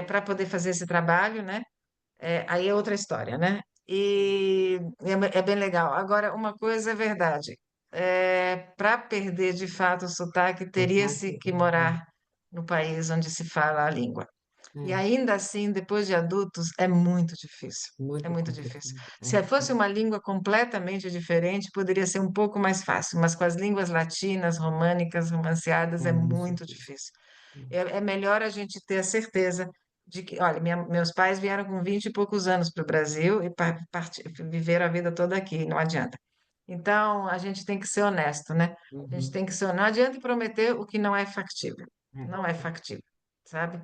para poder fazer esse trabalho, né? Aí é outra história, né? E é bem legal. Agora, uma coisa é verdade. Para perder de fato o sotaque, teria-se Sotaque, que morar no país onde se fala a língua. E é ainda assim, depois de adultos, é muito difícil. É muito muito difícil. complicado. Se fosse uma língua completamente diferente, poderia ser um pouco mais fácil, mas com as línguas latinas, românicas, romanceadas, É é muito muito difícil. difícil. É melhor a gente ter a certeza de que, olha, meus pais vieram com 20 e poucos anos para o Brasil e viveram a vida toda aqui, não adianta. Então, a gente tem que ser honesto, né? A gente Uhum. tem que ser, não adianta prometer o que não é factível. É, Não é factível, sabe?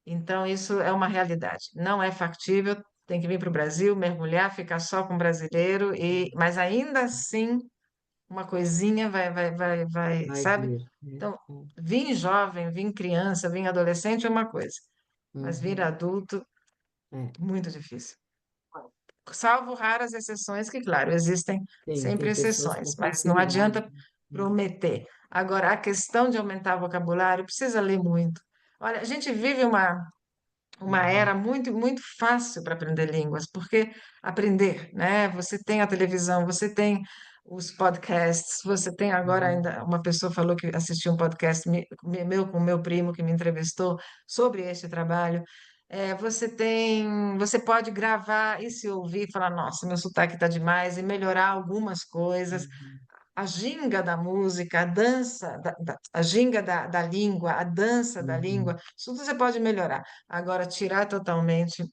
Então, isso é uma realidade. Não é factível, tem que vir para o Brasil, mergulhar, ficar só com brasileiro, mas ainda assim, uma coisinha vai sabe? vir, né? Então, vir jovem, vir criança, vir adolescente é uma coisa, mas vir Uhum. adulto, É. muito difícil. Salvo raras exceções, que, claro, existem Sim, sempre tem pessoas exceções, com mas não facilidade. adianta prometer. Agora, a questão de aumentar o vocabulário, precisa ler muito. Olha, a gente vive uma Uhum. era muito fácil para aprender línguas, porque aprender, né? Você tem a televisão, você tem os podcasts, você tem agora Uhum. ainda uma pessoa falou que assistiu um podcast meu com meu primo que me entrevistou sobre este trabalho. você pode gravar e se ouvir e falar, nossa, meu sotaque está demais, e melhorar algumas coisas. A ginga da música, a dança, a ginga da língua, a dança da língua, isso tudo você pode melhorar. Agora, tirar totalmente,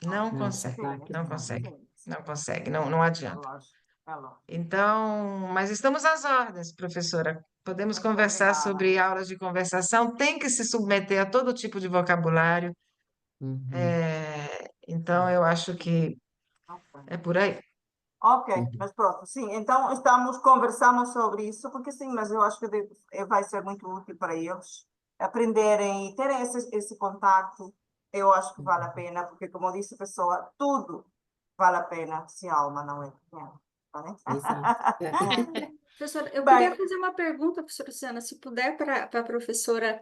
não Não, consegue, sotaque não não. consegue, Sim, sim, não consegue, não é adianta. lógico, é lógico. Então, mas estamos às ordens, professora. Podemos Muito conversar obrigada. sobre aulas de conversação, tem que se submeter a todo tipo de vocabulário. Uhum. Então, eu acho que Ok. é por aí. Ok, Uhum. mas pronto, sim, então conversamos sobre isso, porque sim, mas eu acho que vai ser muito útil para eles aprenderem e terem esse contato. Eu acho que vale a pena, porque como disse a pessoa, tudo vale a pena se a alma não é pequena. Tá bem? Exato. Professora, eu queria Bem, fazer uma pergunta, professora Luciana, se puder, para a professora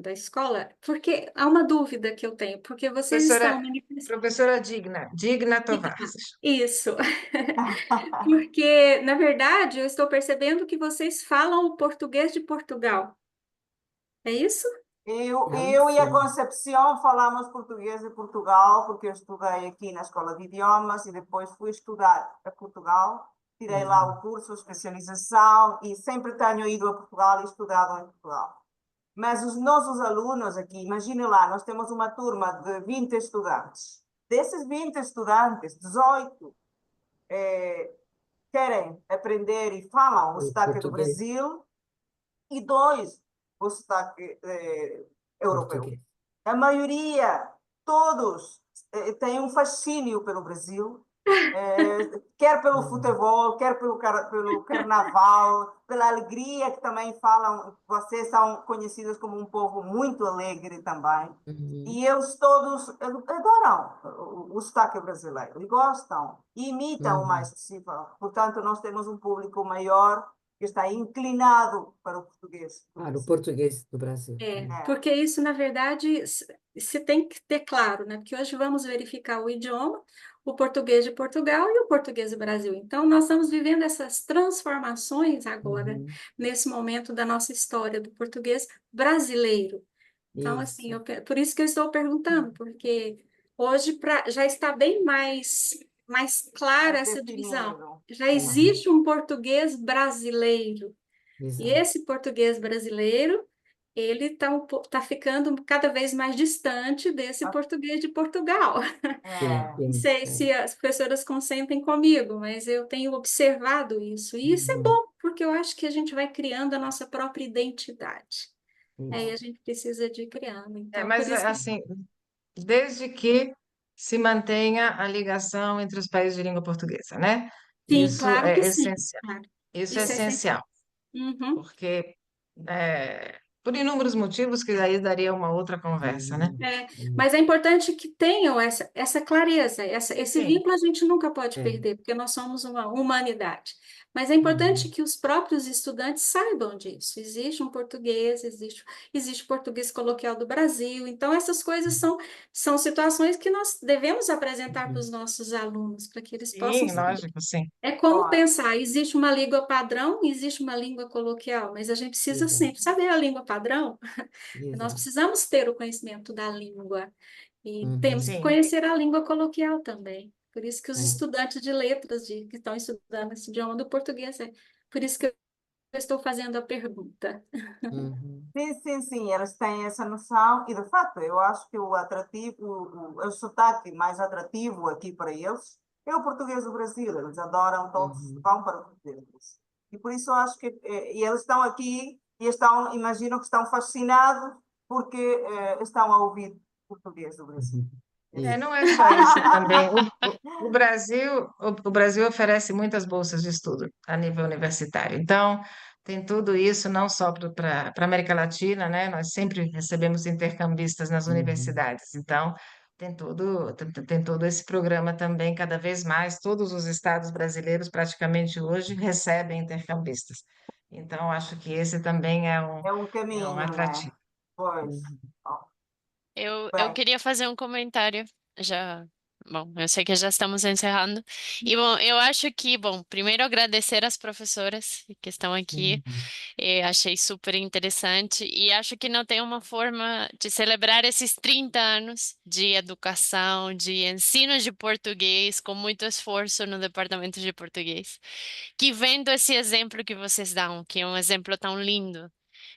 da escola, porque há uma dúvida que eu tenho, porque vocês estão Professora, manifestando. professora Digna Tovarses. Isso, porque, na verdade, eu estou percebendo que vocês falam o português de Portugal, é isso? Ah, eu e a sim. Concepción falamos português de Portugal, porque eu estudei aqui na Escola de Idiomas e depois fui estudar a Portugal. Tirei lá o curso, especialização, e sempre tenho ido a Portugal e estudado em Portugal. Mas os nossos alunos aqui, imagine lá, nós temos uma turma de 20 estudantes. Desses 20 estudantes, 18 querem aprender e falam o O sotaque do português. Brasil e 2 o sotaque europeu. Português. A maioria, todos, têm um fascínio pelo Brasil, quer pelo futebol, quer pelo carnaval, pela alegria que também falam. Vocês são conhecidos como um povo muito alegre também. Uhum. E eles todos adoram o sotaque brasileiro e gostam e imitam o Uhum. mais possível. Portanto, nós temos um público maior que está inclinado para o português do Para o Brasil. português do Brasil. É. Porque isso, na verdade, se tem que ter claro, né? Porque hoje vamos verificar o idioma, o português de Portugal e o português do Brasil. Então, nós estamos vivendo essas transformações agora, Uhum. nesse momento da nossa história do português brasileiro. Então, assim, Isso. por isso que eu estou perguntando, porque hoje já está bem mais clara Mais essa divisão. definido. Já Uhum. existe um português brasileiro. E Exato. esse português brasileiro, ele está ficando cada vez mais distante desse português de Portugal. Sim, É. Não sim. sei se as professoras consentem comigo, mas eu tenho observado isso. E isso é Uhum. bom, porque eu acho que a gente vai criando a nossa própria identidade. Aí a Isso. gente precisa de ir criando. Então, por Mas, isso. assim, desde que se mantenha a ligação entre os países de língua portuguesa, né? Sim, Isso claro que é sim. essencial. Claro. Isso é Isso é essencial. essencial, Uhum. porque por inúmeros motivos que aí daria uma outra conversa, né? Uhum. Mas é importante que tenham essa clareza, esse Sim. vínculo a gente nunca pode É. perder, porque nós somos uma humanidade. Mas é Uhum. importante que os próprios estudantes saibam disso. Existe um português, existe o português coloquial do Brasil. Então, essas coisas são situações que nós devemos apresentar para os nossos alunos, para que eles possam Sim, saber. lógico, sim. É como Claro. pensar, existe uma língua padrão, existe uma língua coloquial, mas a gente precisa Exato. sempre saber a língua padrão. Nós Exato. precisamos ter o conhecimento da língua e temos Uhum. que Sim. conhecer a língua coloquial também. Por isso que os É. estudantes de letras que estão estudando esse idioma do português, por isso que eu estou fazendo a pergunta. Uhum. Sim, sim, sim, eles têm essa noção e, de fato, eu acho que o atrativo, o sotaque mais atrativo aqui para eles é o português do Brasil. Eles adoram, todos Uhum. vão para o português do Brasil. E por isso eu acho que e eles estão aqui e estão, imagino que estão fascinados porque estão a ouvir português do Brasil. Uhum. Isso. Não é só isso também. O Brasil oferece muitas bolsas de estudo a nível universitário. Então, tem tudo isso, não só para a América Latina, né? Nós sempre recebemos intercambistas nas Uhum. universidades. Então, tem todo esse programa também, cada vez mais. Todos os estados brasileiros, praticamente hoje, recebem intercambistas. Então, acho que esse também É um é um caminho, né? atrativo. Pois. Uhum. Ó, Eu bem, queria fazer um comentário já. Bom, eu sei que já estamos encerrando. E, bom, eu acho que, bom, primeiro agradecer às professoras que estão aqui. Uhum. Achei super interessante e acho que não tem uma forma de celebrar esses 30 anos de educação, de ensino de português, com muito esforço no departamento de português, que vendo esse exemplo que vocês dão, que é um exemplo tão lindo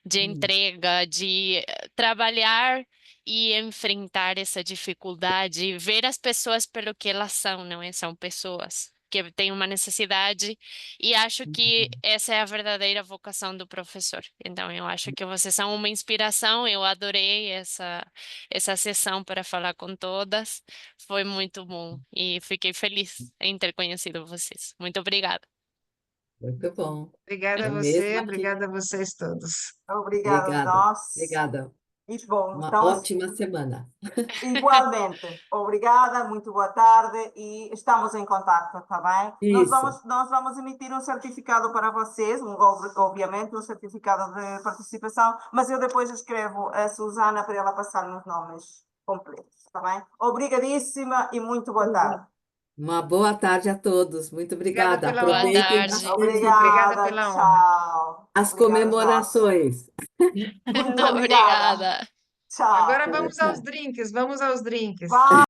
de Isso. entrega, de trabalhar e enfrentar essa dificuldade, ver as pessoas pelo que elas são, não é? São pessoas que têm uma necessidade e acho que essa é a verdadeira vocação do professor. Então, eu acho que vocês são uma inspiração. Eu adorei essa sessão para falar com todas. Foi muito bom e fiquei feliz em ter conhecido vocês. Muito obrigada. Muito bom. Obrigada a O você, mesmo aqui. obrigada a vocês todos. Obrigada a Obrigada. nós. Obrigada. E bom, Uma então, ótima semana. igualmente. Obrigada, muito boa tarde e estamos em contato, tá bem? Isso. Nós vamos emitir um certificado para vocês, obviamente, um certificado de participação, mas eu depois escrevo a Susana para ela passar nos nomes completos, tá bem? Obrigadíssima e muito boa tarde. Uma boa tarde a todos. Muito Obrigada obrigada. pela Boa honra. Aproveitem tarde. bastante Obrigada Obrigada, pela honra. tchau. as Obrigada a nós. comemorações. Muito obrigada. Obrigada. Tchau. Agora Tchau, vamos aos tchau. drinks, vamos aos drinks. Vai.